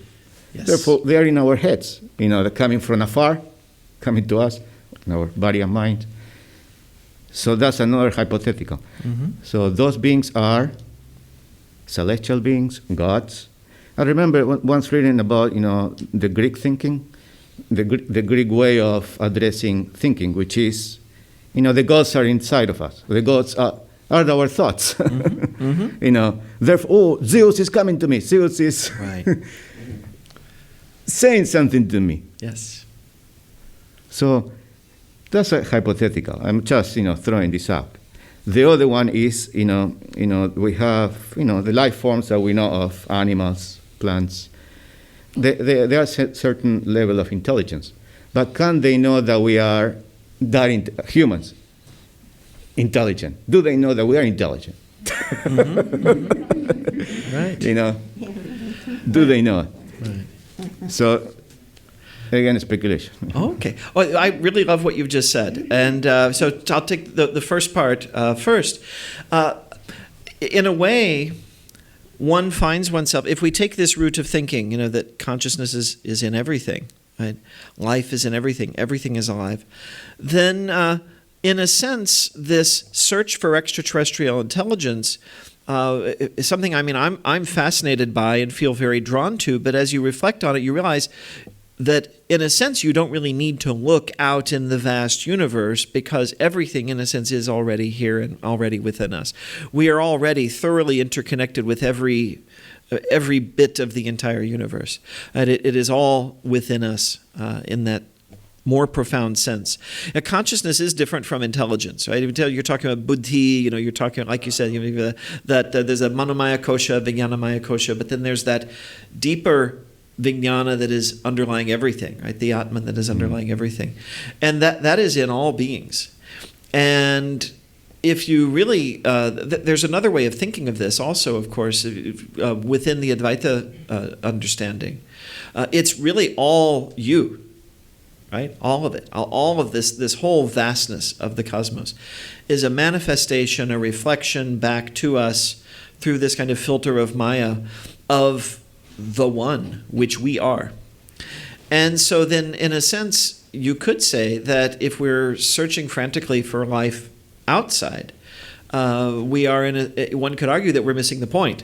Yes. Therefore, they are in our heads. They're coming from afar, coming to us, in our body and mind. So that's another hypothetical. Mm-hmm. So those beings are celestial beings, gods. I remember once reading about, the Greek thinking, the Greek way of addressing thinking, which is, the gods are inside of us. The gods are our thoughts. Mm-hmm. Mm-hmm. Therefore, Zeus is coming to me. Zeus is Right. saying something to me. Yes. So that's a hypothetical. I'm just, throwing this out. The other one is, we have, the life forms that we know of, animals, plants. They are certain level of intelligence. But can they know that we are humans, intelligent? Do they know that we are intelligent? Mm-hmm. Right. Do they know it? Right. So, again, speculation. Okay. Well, I really love what you've just said. And so I'll take the first part first. In a way, one finds oneself, if we take this route of thinking, that consciousness is in everything, right? Life is in everything. Everything is alive. Then, in a sense, this search for extraterrestrial intelligence is something, I'm fascinated by and feel very drawn to. But as you reflect on it, you realize that in a sense you don't really need to look out in the vast universe, because everything in a sense is already here and already within us. We are already thoroughly interconnected with every bit of the entire universe, and it is all within us in that more profound sense. Now, consciousness is different from intelligence, right? You're talking about buddhi, you're talking, like you said, that there's a manomaya kosha, vijnanamaya kosha, but then there's that deeper vijnana that is underlying everything, right? The Atman that is underlying everything. And that is in all beings. And if you really, there's another way of thinking of this also, of course, within the Advaita understanding. It's really all you, right? All of it. All of this whole vastness of the cosmos is a manifestation, a reflection back to us through this kind of filter of Maya of the one, which we are. And so then, in a sense, you could say that if we're searching frantically for life outside, we are one could argue that we're missing the point.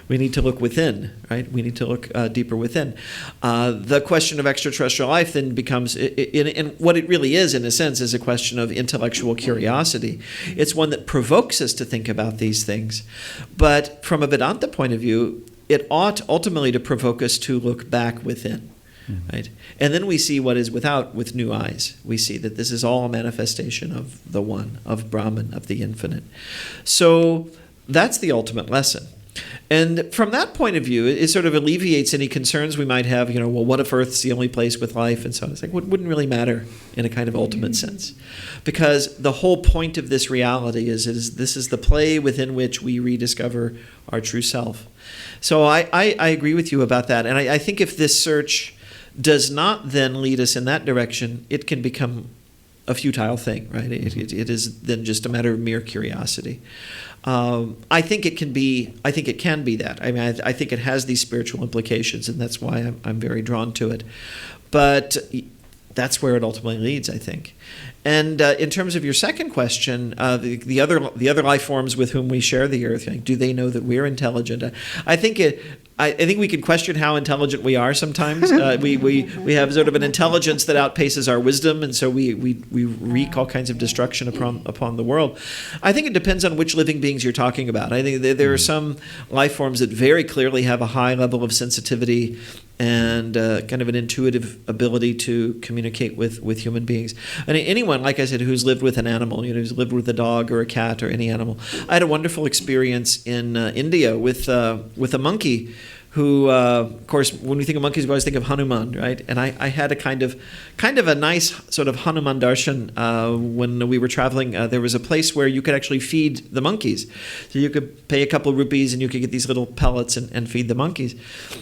We need to look within, right? We need to look deeper within. The question of extraterrestrial life then becomes, in what it really is, in a sense, is a question of intellectual curiosity. It's one that provokes us to think about these things. But from a Vedanta point of view, it ought ultimately to provoke us to look back within, right? And then we see what is without with new eyes. We see that this is all a manifestation of the one, of Brahman, of the infinite. So that's the ultimate lesson. And from that point of view, it sort of alleviates any concerns we might have, well, what if Earth's the only place with life and so on. It's like, it wouldn't really matter in a kind of ultimate sense. Because the whole point of this reality is this is the play within which we rediscover our true self. So I agree with you about that. And I think if this search does not then lead us in that direction, it can become a futile thing, right? It is then just a matter of mere curiosity. I think it can be. I think it can be that. I mean, I think it has these spiritual implications, and that's why I'm very drawn to it. But that's where it ultimately leads, I think. And in terms of your second question, the other life forms with whom we share the earth, like, do they know that we're intelligent? I think we could question how intelligent we are sometimes. We have sort of an intelligence that outpaces our wisdom, and so we wreak all kinds of destruction upon the world. I think it depends on which living beings you're talking about. I think there are some life forms that very clearly have a high level of sensitivity and kind of an intuitive ability to communicate with human beings. And anyone, like I said, who's lived with an animal, who's lived with a dog or a cat or any animal. I had a wonderful experience in India with a monkey who, of course, when we think of monkeys, we always think of Hanuman, right? And I had a kind of a nice sort of Hanuman darshan when we were traveling. There was a place where you could actually feed the monkeys. So you could pay a couple of rupees and you could get these little pellets and feed the monkeys.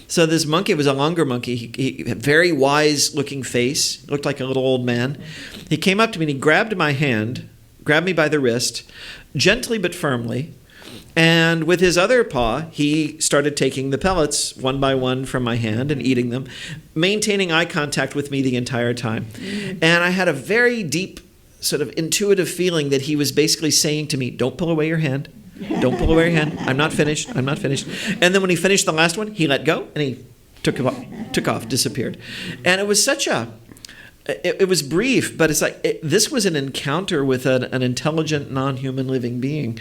So this monkey was a longer monkey. He had a very wise-looking face, looked like a little old man. He came up to me and he grabbed my hand, grabbed me by the wrist, gently but firmly, and with his other paw, he started taking the pellets one by one from my hand and eating them, maintaining eye contact with me the entire time. And I had a very deep sort of intuitive feeling that he was basically saying to me, don't pull away your hand. Don't pull away your hand. I'm not finished. I'm not finished. And then when he finished the last one, he let go and he took off, disappeared. And it was such it was brief, but it's like this was an encounter with an intelligent, non-human living being,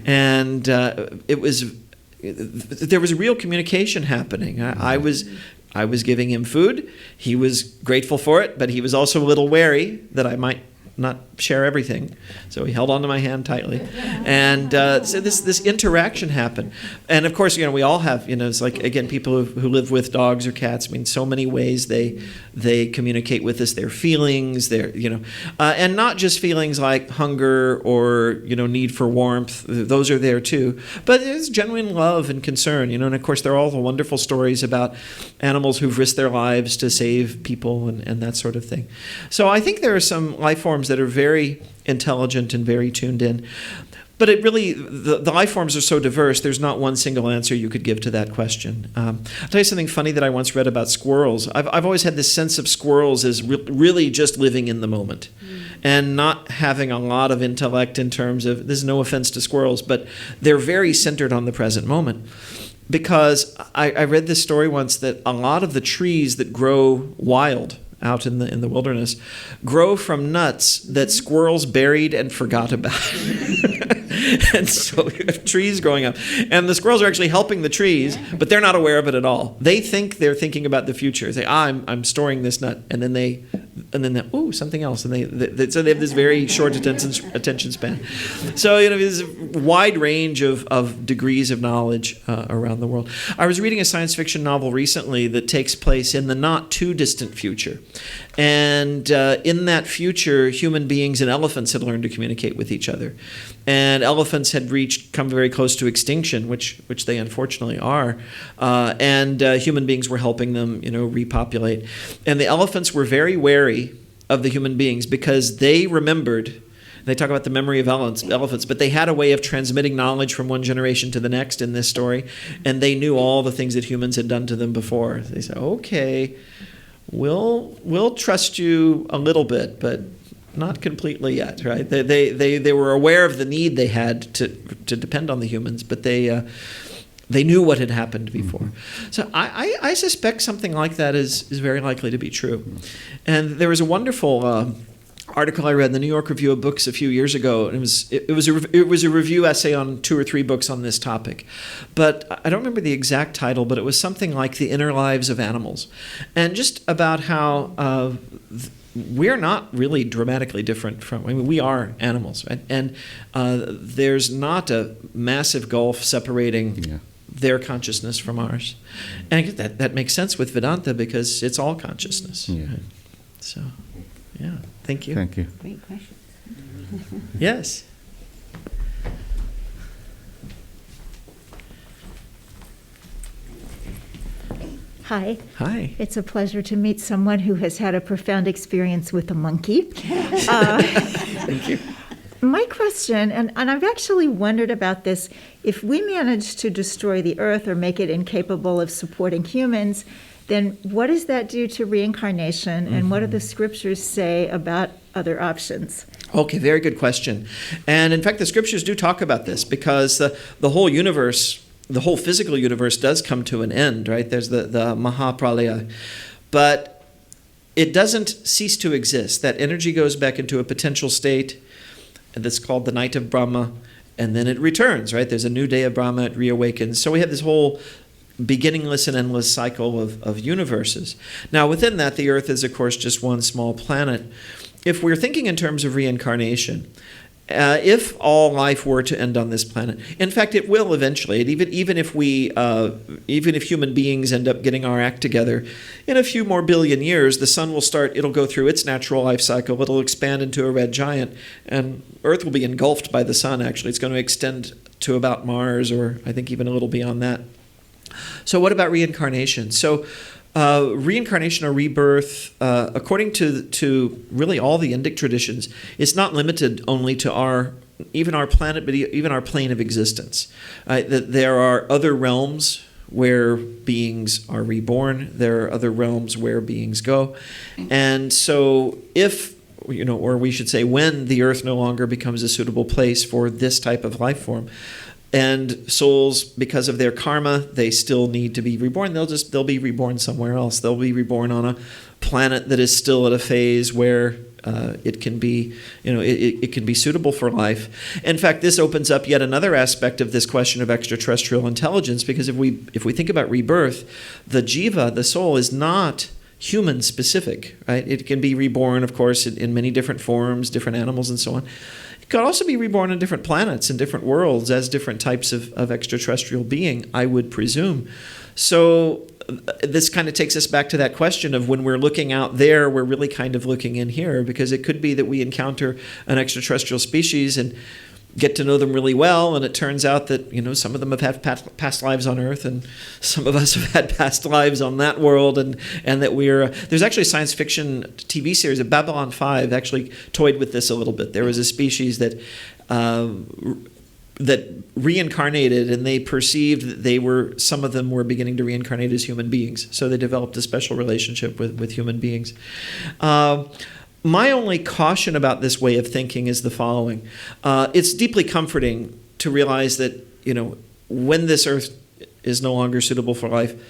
and there was a real communication happening. I was giving him food. He was grateful for it, but he was also a little wary that I might not share everything. So he held onto my hand tightly, and so this interaction happened. And of course, we all have, it's like, again, people who live with dogs or cats. I mean, so many ways they communicate with us, their feelings, and not just feelings like hunger or need for warmth. Those are there too, but there's genuine love and concern. And of course, there are all the wonderful stories about animals who've risked their lives to save people and that sort of thing. So I think there are some life forms that are very intelligent and very tuned in. But it really, the life forms are so diverse, there's not one single answer you could give to that question. I'll tell you something funny that I once read about squirrels. I've always had this sense of squirrels as really just living in the moment and not having a lot of intellect in terms of, this is no offense to squirrels, but they're very centered on the present moment. Because I read this story once that a lot of the trees that grow wild out in the wilderness grow from nuts that squirrels buried and forgot about. And so you have trees growing up, and the squirrels are actually helping the trees, but they're not aware of it at all. They think they're thinking about the future. They say, I'm storing this nut, and then something else, and so they have this very short attention span. So there's a wide range of degrees of knowledge around the world. I was reading a science fiction novel recently that takes place in the not too distant future, and in that future, human beings and elephants had learned to communicate with each other, and elephants had come very close to extinction, which they unfortunately are, and human beings were helping them, repopulate, and the elephants were very wary of the human beings because they remembered. They talk about the memory of elephants, but they had a way of transmitting knowledge from one generation to the next in this story, and they knew all the things that humans had done to them before. They said, "Okay, we'll trust you a little bit, but not completely yet." Right? They were aware of the need they had to depend on the humans, but they knew what had happened before. So I suspect something like that is very likely to be true. And there was a wonderful article I read in the New York Review of Books a few years ago, and it was a review essay on 2 or 3 books on this topic. But I don't remember the exact title, but it was something like The Inner Lives of Animals, and just about how we're not really dramatically different from, we are animals, right? And there's not a massive gulf separating their consciousness from ours. And that makes sense with Vedanta because it's all consciousness. Yeah. Right? So, yeah. Thank you. Thank you. Great question. Yes. Hi. Hi. It's a pleasure to meet someone who has had a profound experience with a monkey. Thank you. My question, and I've actually wondered about this, if we manage to destroy the earth or make it incapable of supporting humans, then what does that do to reincarnation, and what do the scriptures say about other options? Okay, very good question. And in fact, the scriptures do talk about this because the whole universe, the whole physical universe does come to an end, right? There's the Mahapralaya. But it doesn't cease to exist. That energy goes back into a potential state, and that's called the night of Brahma, and then it returns, right? There's a new day of Brahma, it reawakens. So we have this whole beginningless and endless cycle of universes. Now, within that, the Earth is, of course, just one small planet. If we're thinking in terms of reincarnation, if all life were to end on this planet, in fact, it will eventually. Even if human beings end up getting our act together, in a few more billion years, the sun will start. It'll go through its natural life cycle. It'll expand into a red giant, and Earth will be engulfed by the sun. Actually, it's going to extend to about Mars, or I think even a little beyond that. So, what about reincarnation? So, reincarnation or rebirth, according to really all the Indic traditions, it's not limited only to even our planet, but even our plane of existence. That there are other realms where beings are reborn. There are other realms where beings go. And so if, or we should say when the earth no longer becomes a suitable place for this type of life form, and souls, because of their karma, they still need to be reborn. They'll be reborn somewhere else. They'll be reborn on a planet that is still at a phase where it can be, it can be suitable for life. In fact, this opens up yet another aspect of this question of extraterrestrial intelligence, because if we think about rebirth, the jiva, the soul, is not human specific, right? It can be reborn, of course, in many different forms, different animals, and so on. Could also be reborn on different planets and different worlds as different types of extraterrestrial being, I would presume. So this kind of takes us back to that question of when we're looking out there, we're really kind of looking in here, because it could be that we encounter an extraterrestrial species and get to know them really well, and it turns out that some of them have had past lives on Earth, and some of us have had past lives on that world, and that there's actually a science fiction TV series, Babylon 5, actually toyed with this a little bit. There was a species that reincarnated, and they perceived that some of them were beginning to reincarnate as human beings, so they developed a special relationship with human beings. My only caution about this way of thinking is the following. It's deeply comforting to realize that, when this earth is no longer suitable for life,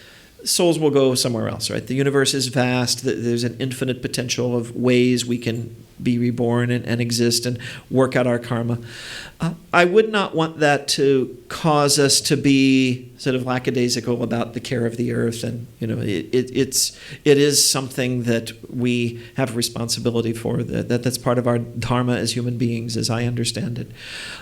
souls will go somewhere else, right? The universe is vast. There's an infinite potential of ways we can be reborn and exist and work out our karma. I would not want that to cause us to be sort of lackadaisical about the care of the earth, and it is something that we have a responsibility for. That's part of our dharma as human beings, as I understand it.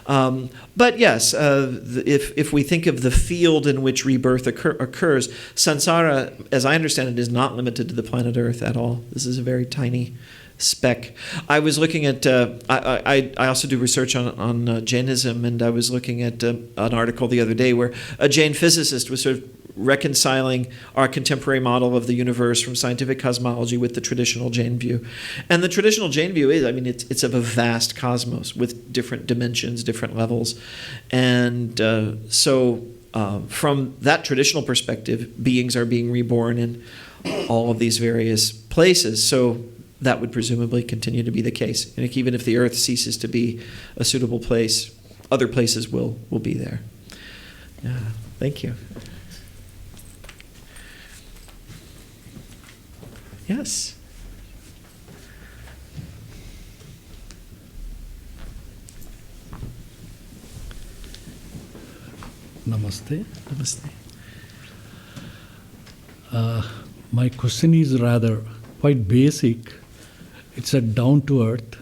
But yes, if we think of the field in which rebirth occurs, samsara, as I understand it, is not limited to the planet Earth at all. This is a very tiny speck. I was looking at, I also do research on Jainism, and I was looking at an article the other day where a Jain physicist was sort of reconciling our contemporary model of the universe from scientific cosmology with the traditional Jain view. And the traditional Jain view is, it's of a vast cosmos with different dimensions, different levels. And so from that traditional perspective, beings are being reborn in all of these various places. So that would presumably continue to be the case. And even if the earth ceases to be a suitable place, other places will be there. Yeah, thank you. Yes. Namaste. Namaste. My question is rather quite basic. It's a down to earth.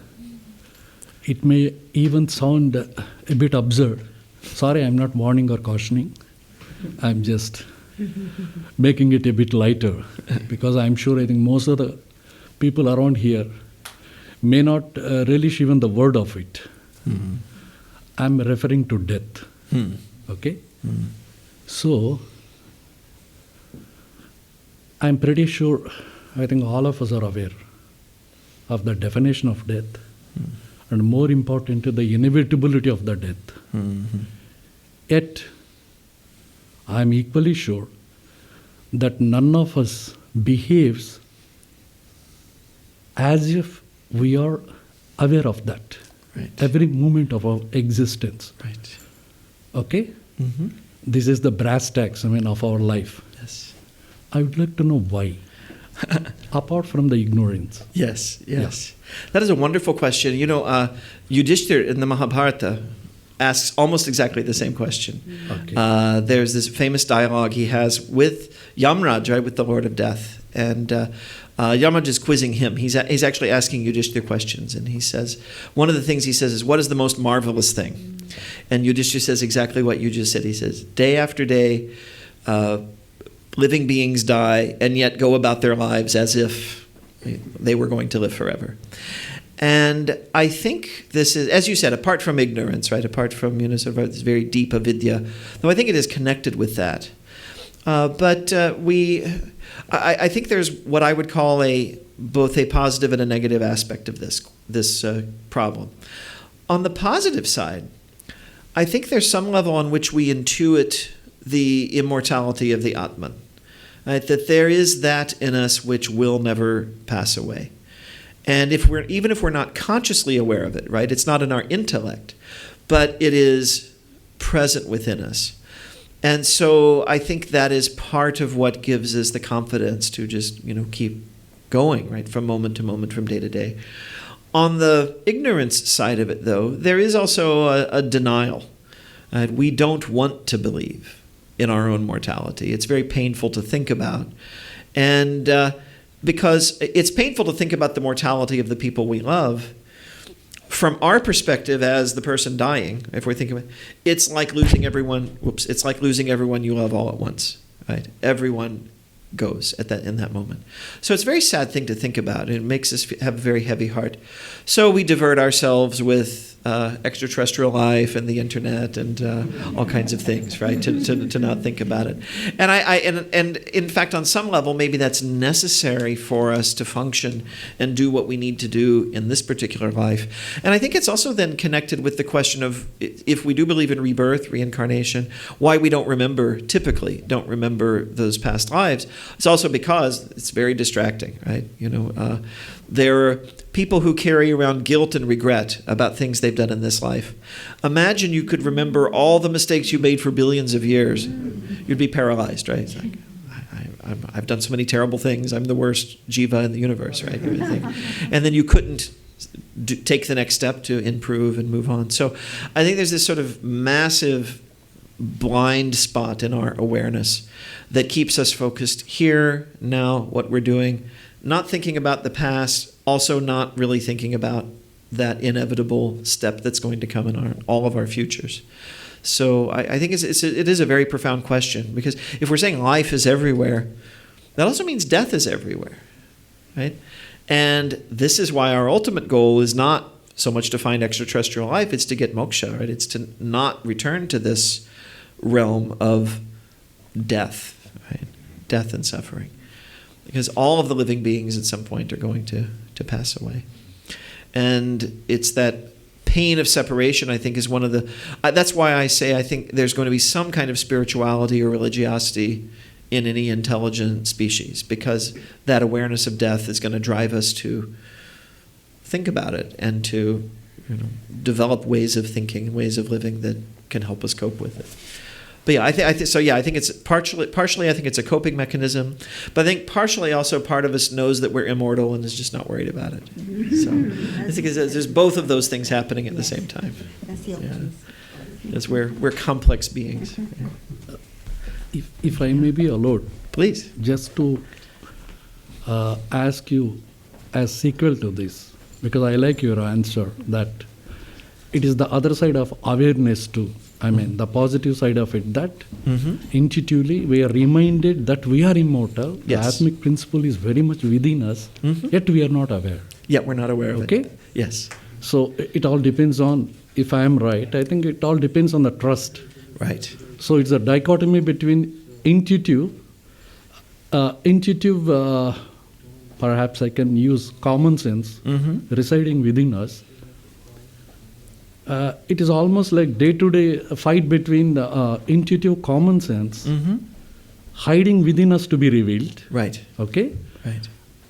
It may even sound a bit absurd. Sorry, I'm not warning or cautioning. I'm just making it a bit lighter, because I'm sure I think most of the people around here may not relish even the word of it. Mm-hmm. I'm referring to death. Okay? Mm-hmm. So, I'm pretty sure, I think all of us are aware of the definition of death, and more important, the inevitability of the death. Yet, I'm equally sure that none of us behaves as if we are aware of that. Right. Every moment of our existence. Right. Okay? This is the brass tacks, of our life. Yes. I would like to know why. Apart from the ignorance. Yes. That is a wonderful question. Yudhishthira in the Mahabharata asks almost exactly the same question. Okay. There's this famous dialogue he has with Yamraj, right, with the Lord of Death. And Yamraj is quizzing him. He's actually asking Yudhishthira questions. And he says, one of the things he says is, what is the most marvelous thing? And Yudhishthira says exactly what you just said. He says, day after day, living beings die and yet go about their lives as if they were going to live forever. And I think this is, as you said, apart from ignorance, right? Apart from sort of this very deep avidya, though I think it is connected with that. But I think there's what I would call both a positive and a negative aspect of this problem. On the positive side, I think there's some level on which we intuit the immortality of the Atman. Right? That there is that in us which will never pass away. And even if we're not consciously aware of it, right? It's not in our intellect, but it is present within us. And so I think that is part of what gives us the confidence to just, keep going, right? From moment to moment, from day to day. On the ignorance side of it, though, there is also a denial. We don't want to believe in our own mortality. It's very painful to think about. And because it's painful to think about the mortality of the people we love, from our perspective as the person dying, if we're thinking about it, it's like losing everyone you love all at once. Right? Everyone goes in that moment. So it's a very sad thing to think about. It makes us have a very heavy heart. So we divert ourselves with extraterrestrial life and the internet and all kinds of things, right? To not think about it. And in fact, on some level, maybe that's necessary for us to function and do what we need to do in this particular life. And I think it's also then connected with the question of, if we do believe in rebirth, reincarnation, why we typically don't remember those past lives. It's also because it's very distracting, right? There are people who carry around guilt and regret about things they've done in this life. Imagine you could remember all the mistakes you made for billions of years. You'd be paralyzed, right? It's like, I've done so many terrible things. I'm the worst jiva in the universe, right? And then you couldn't take the next step to improve and move on. So I think there's this sort of massive blind spot in our awareness that keeps us focused here, now, what we're doing, not thinking about the past, also not really thinking about that inevitable step that's going to come in all of our futures. So I think it is a very profound question, because if we're saying life is everywhere, that also means death is everywhere, right? And this is why our ultimate goal is not so much to find extraterrestrial life, it's to get moksha, right? It's to not return to this realm of death, right? Death and suffering. Because all of the living beings at some point are going to pass away. And it's that pain of separation, I think, is one of the... that's why I say I think there's going to be some kind of spirituality or religiosity in any intelligent species, because that awareness of death is going to drive us to think about it and to develop ways of thinking, ways of living that can help us cope with it. But yeah, I think it's partially I think it's a coping mechanism, but I think partially also part of us knows that we're immortal and is just not worried about it. So I think there's both of those things happening at the same time. That's the Because we're complex beings. If I may be allowed, Please. just to ask you as sequel to this, because I like your answer that it is the other side of awareness too. The positive side of it, that intuitively we are reminded that we are immortal. Yes. The Atmic principle is very much within us, yet we are not aware. Yet we're not aware of it. Okay? Yes. So it all depends on, if I am right, I think it all depends on the trust. Right. So it's a dichotomy between intuitive intuitive, perhaps I can use common sense residing within us. It is almost like day-to-day fight between the intuitive common sense hiding within us to be revealed. Right. Okay? Right.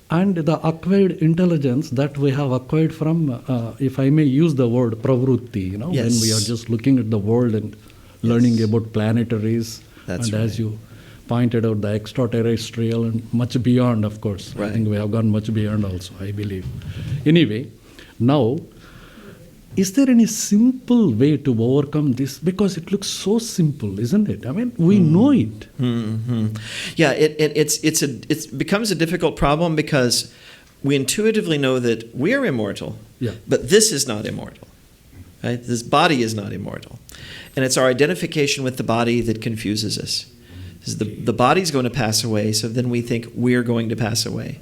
And the acquired intelligence that we have acquired from, if I may use the word pravrutti, when we are just looking at the world and learning about planetaries, That's and right. as you pointed out, the extraterrestrial and much beyond, of course. Right. I think we have gone much beyond also, I believe. Anyway, now, is there any simple way to overcome this? Because it looks so simple, isn't it? I mean, we know it. Yeah, it becomes a difficult problem because we intuitively know that we are immortal, but this is not immortal. Right? This body is not immortal. And it's our identification with the body that confuses us. The body's going to pass away, so then we think we're going to pass away.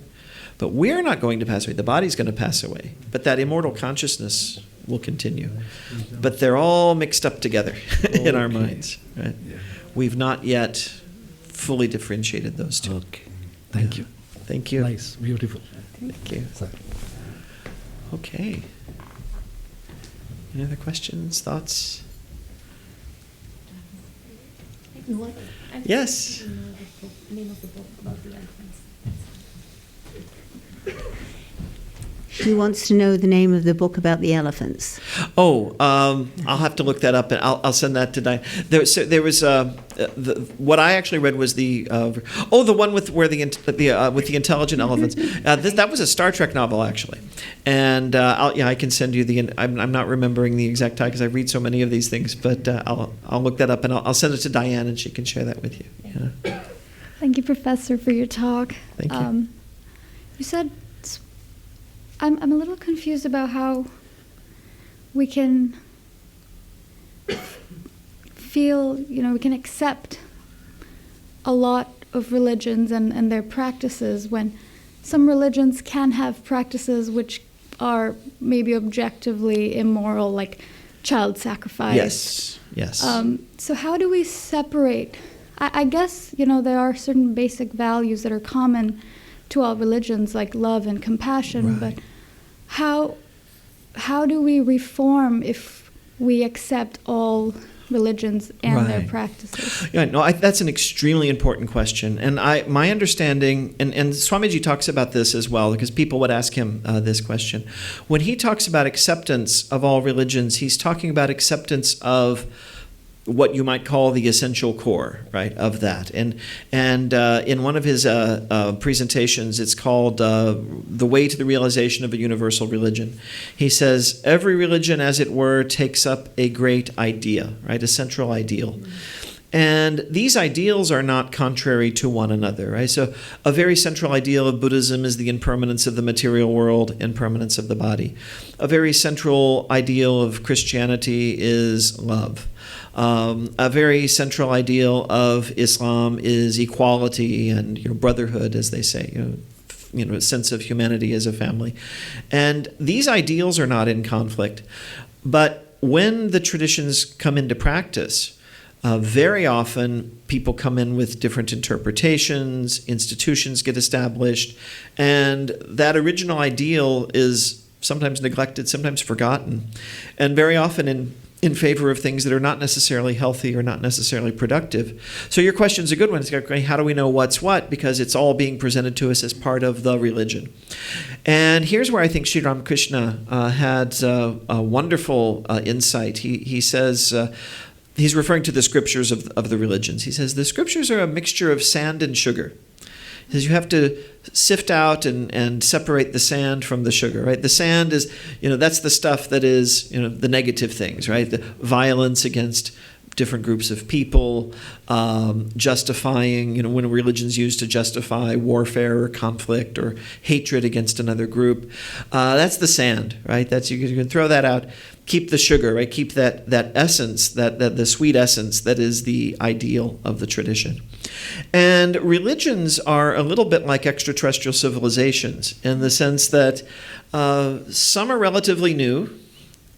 But we're not going to pass away. The body's going to pass away. But that immortal consciousness will continue. But they're all mixed up together in our minds. Right? Yeah. We've not yet fully differentiated those two. Okay. Thank you. Thank you. Nice. Beautiful. Thank you. Sorry. Okay. Any other questions, thoughts? Yes. Name of the book about the elephants. She wants to know the name of the book about the elephants. Oh, I'll have to look that up, and I'll send that to Diane. There was what I actually read was the one with with the intelligent elephants. That was a Star Trek novel actually, and I can send you I'm not remembering the exact title because I read so many of these things, but I'll look that up and I'll send it to Diane and she can share that with you. Yeah. Thank you, Professor, for your talk. Thank you. You said. I'm a little confused about how we can feel, we can accept a lot of religions and their practices when some religions can have practices which are maybe objectively immoral, like child sacrifice. Yes. So how do we separate? I guess, there are certain basic values that are common to all religions, like love and compassion, Right. but how do we reform if we accept all religions and their Right. practices? Yeah, no, that's an extremely important question, and my understanding, and Swamiji talks about this as well, because people would ask him this question. When he talks about acceptance of all religions, he's talking about acceptance of what you might call the essential core, right, of that. And in one of his presentations, it's called The Way to the Realization of a Universal Religion. He says, every religion, as it were, takes up a great idea, right, a central ideal. And these ideals are not contrary to one another, right? So a very central ideal of Buddhism is the impermanence of the material world, impermanence of the body. A very central ideal of Christianity is love. A very central ideal of Islam is equality and brotherhood, as they say, a sense of humanity as a family. And these ideals are not in conflict. But when the traditions come into practice, very often people come in with different interpretations, institutions get established, and that original ideal is sometimes neglected, sometimes forgotten, and very often in favor of things that are not necessarily healthy or not necessarily productive. So your question's a good one. It's like, how do we know what's what? Because it's all being presented to us as part of the religion. And here's where I think Sri Ramakrishna had a wonderful insight. He says, he's referring to the scriptures of the religions. He says, the scriptures are a mixture of sand and sugar. He says you have to sift out and separate the sand from the sugar, right? The sand is, that's the stuff that is, the negative things, right? The violence against different groups of people, justifying, when a religion's used to justify warfare or conflict or hatred against another group. That's the sand, right? You can throw that out. Keep the sugar, right? Keep that essence, that the sweet essence that is the ideal of the tradition. And religions are a little bit like extraterrestrial civilizations in the sense that some are relatively new,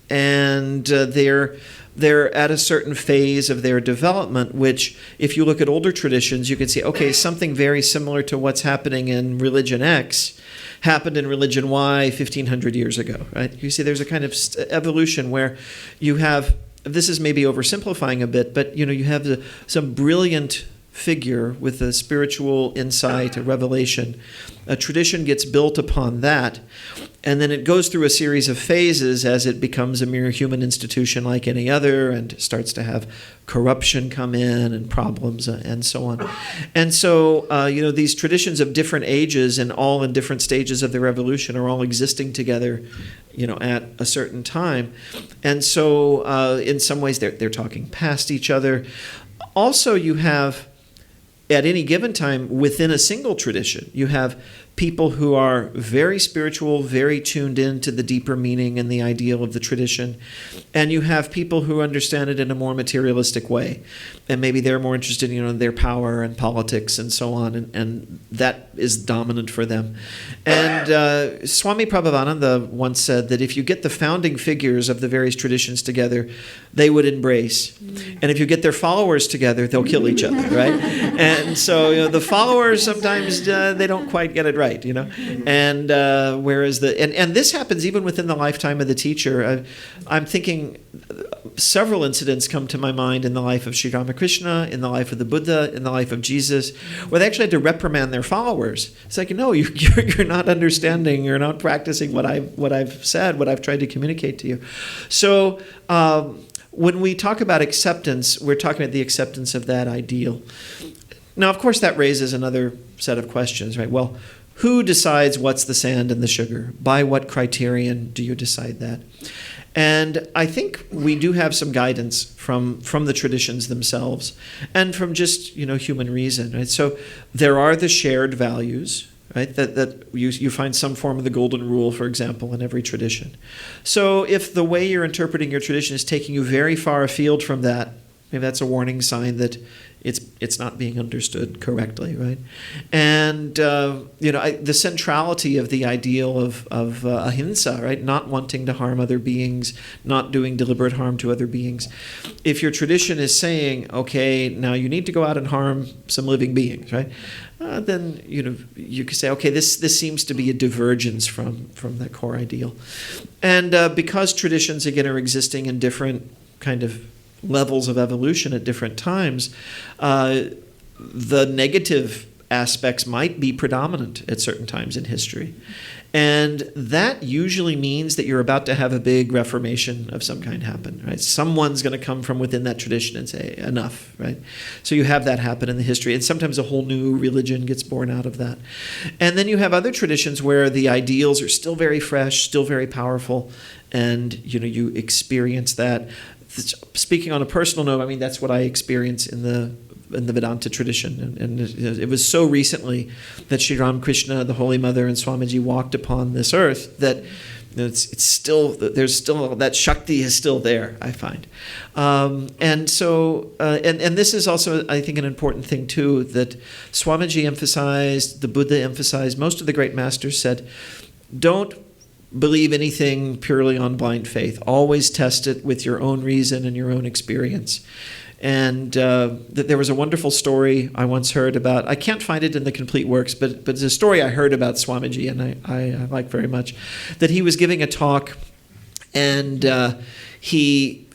and they're they're at a certain phase of their development, which if you look at older traditions, you can see, okay, something very similar to what's happening in religion X happened in religion Y 1,500 years ago, right? You see there's a kind of evolution where you have, this is maybe oversimplifying a bit, but you have some brilliant figure with a spiritual insight, a revelation. A tradition gets built upon that, and then it goes through a series of phases as it becomes a mere human institution like any other and starts to have corruption come in and problems and so on. And so, these traditions of different ages and all in different stages of their evolution are all existing together, at a certain time. And so, in some ways, they're talking past each other. Also, you have, at any given time, within a single tradition, you have people who are very spiritual, very tuned into the deeper meaning and the ideal of the tradition. And you have people who understand it in a more materialistic way. And maybe they're more interested in their power and politics and so on. And that is dominant for them. And Swami Prabhavananda once said that if you get the founding figures of the various traditions together, they would embrace. And if you get their followers together, they'll kill each other, right? And so the followers sometimes they don't quite get it right. And whereas and this happens even within the lifetime of the teacher. I'm thinking several incidents come to my mind in the life of Sri Ramakrishna, in the life of the Buddha, in the life of Jesus, where they actually had to reprimand their followers. It's like, no, you're not understanding, you're not practicing what I've said, what I've tried to communicate to you. So when we talk about acceptance, we're talking about the acceptance of that ideal. Now, of course, that raises another set of questions, right? Well, who decides what's the sand and the sugar? By what criterion do you decide that? And I think we do have some guidance from the traditions themselves and from just, human reason, right? So there are the shared values, right? That you find some form of the golden rule, for example, in every tradition. So if the way you're interpreting your tradition is taking you very far afield from that, maybe that's a warning sign that it's not being understood correctly, right? And the centrality of the ideal of ahimsa, right? Not wanting to harm other beings, not doing deliberate harm to other beings. If your tradition is saying, okay, now you need to go out and harm some living beings, right? Then you could say, okay, this seems to be a divergence from that core ideal. And because traditions again are existing in different kind of levels of evolution at different times, the negative aspects might be predominant at certain times in history. And that usually means that you're about to have a big reformation of some kind happen, right? Someone's going to come from within that tradition and say, enough, right? So you have that happen in the history. And sometimes a whole new religion gets born out of that. And then you have other traditions where the ideals are still very fresh, still very powerful, and you experience that. Speaking on a personal note, that's what I experience in the Vedanta tradition, and it was so recently that Sri Ramakrishna, the Holy Mother, and Swamiji walked upon this earth that it's still, there's still that Shakti is still there, I find, and so and this is also, I think, an important thing too that Swamiji emphasized, the Buddha emphasized, most of the great masters said, don't believe anything purely on blind faith. Always test it with your own reason and your own experience. And there was a wonderful story I once heard about, I can't find it in the complete works, but it's a story I heard about Swamiji, and I like very much, that he was giving a talk, and he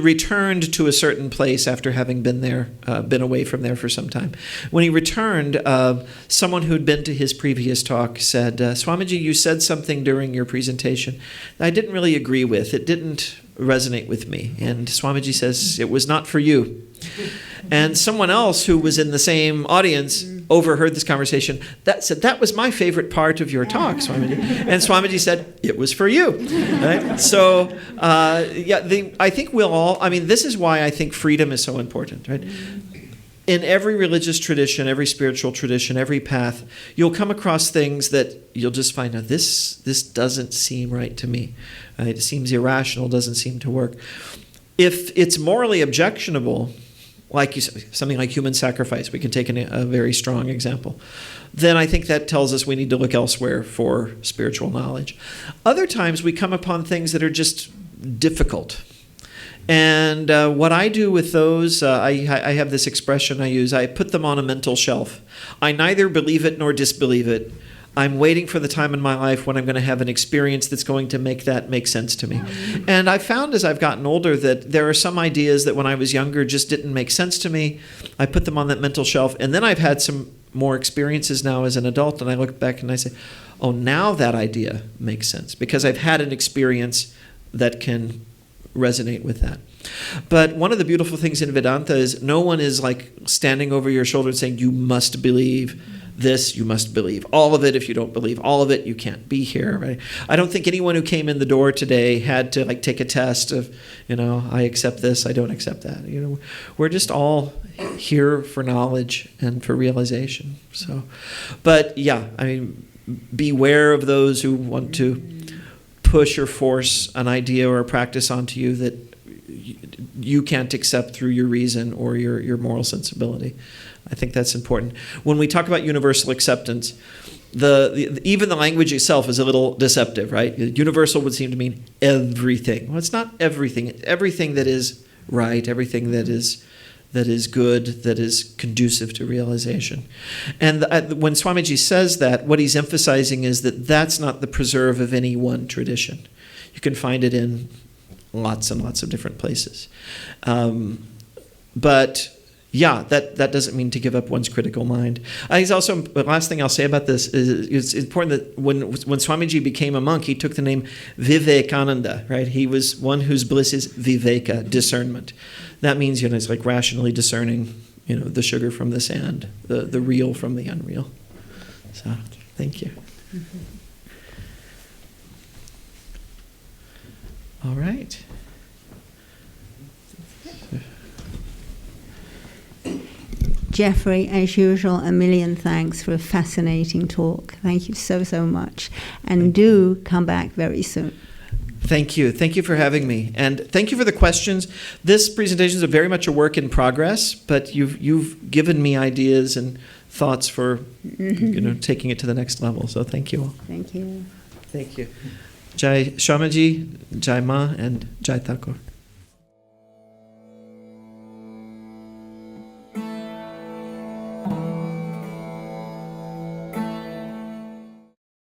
returned to a certain place after having been away from there for some time. When he returned, someone who'd been to his previous talk said, Swamiji, you said something during your presentation that I didn't really agree with. It didn't resonate with me. And Swamiji says, it was not for you. And someone else who was in the same audience overheard this conversation. That said, that was my favorite part of your talk, Swamiji. And Swamiji said, it was for you. Right? So, I think we'll all, this is why I think freedom is so important, right? In every religious tradition, every spiritual tradition, every path, you'll come across things that you'll just find out, this doesn't seem right to me. It seems irrational, doesn't seem to work. If it's morally objectionable, like something like human sacrifice, we can take a very strong example, then I think that tells us we need to look elsewhere for spiritual knowledge. Other times we come upon things that are just difficult. And what I do with those, I have this expression I use, I put them on a mental shelf. I neither believe it nor disbelieve it. I'm waiting for the time in my life when I'm going to have an experience that's going to make that make sense to me. And I've found as I've gotten older that there are some ideas that when I was younger just didn't make sense to me. I put them on that mental shelf. And then I've had some more experiences now as an adult, and I look back and I say, oh, now that idea makes sense because I've had an experience that can resonate with that. But one of the beautiful things in Vedanta is no one is like standing over your shoulder and saying, you must believe this, you must believe all of it. If you don't believe all of it, you can't be here, right? I don't think anyone who came in the door today had to like take a test of, I accept this, I don't accept that. We're just all here for knowledge and for realization. So, but yeah, I mean, beware of those who want to push or force an idea or a practice onto you that you can't accept through your reason or your moral sensibility. I think that's important. When we talk about universal acceptance, even the language itself is a little deceptive, right? Universal would seem to mean everything. Well, it's not everything. It's everything that is right, everything that is good, that is conducive to realization. And when Swamiji says that, what he's emphasizing is that that's not the preserve of any one tradition. You can find it in lots and lots of different places. But yeah, that doesn't mean to give up one's critical mind. I think also, the last thing I'll say about this is it's important that when Swamiji became a monk, he took the name Vivekananda, right? He was one whose bliss is viveka, discernment. That means, it's like rationally discerning, the sugar from the sand, the real from the unreal. So, thank you. All right. Jeffrey, as usual, a million thanks for a fascinating talk. Thank you so, so much. And do come back very soon. Thank you. Thank you for having me. And thank you for the questions. This presentation is very much a work in progress, but you've given me ideas and thoughts for taking it to the next level. So thank you all. Thank you. Thank you. Jai Swamiji, Jai Ma, and Jai Thakur.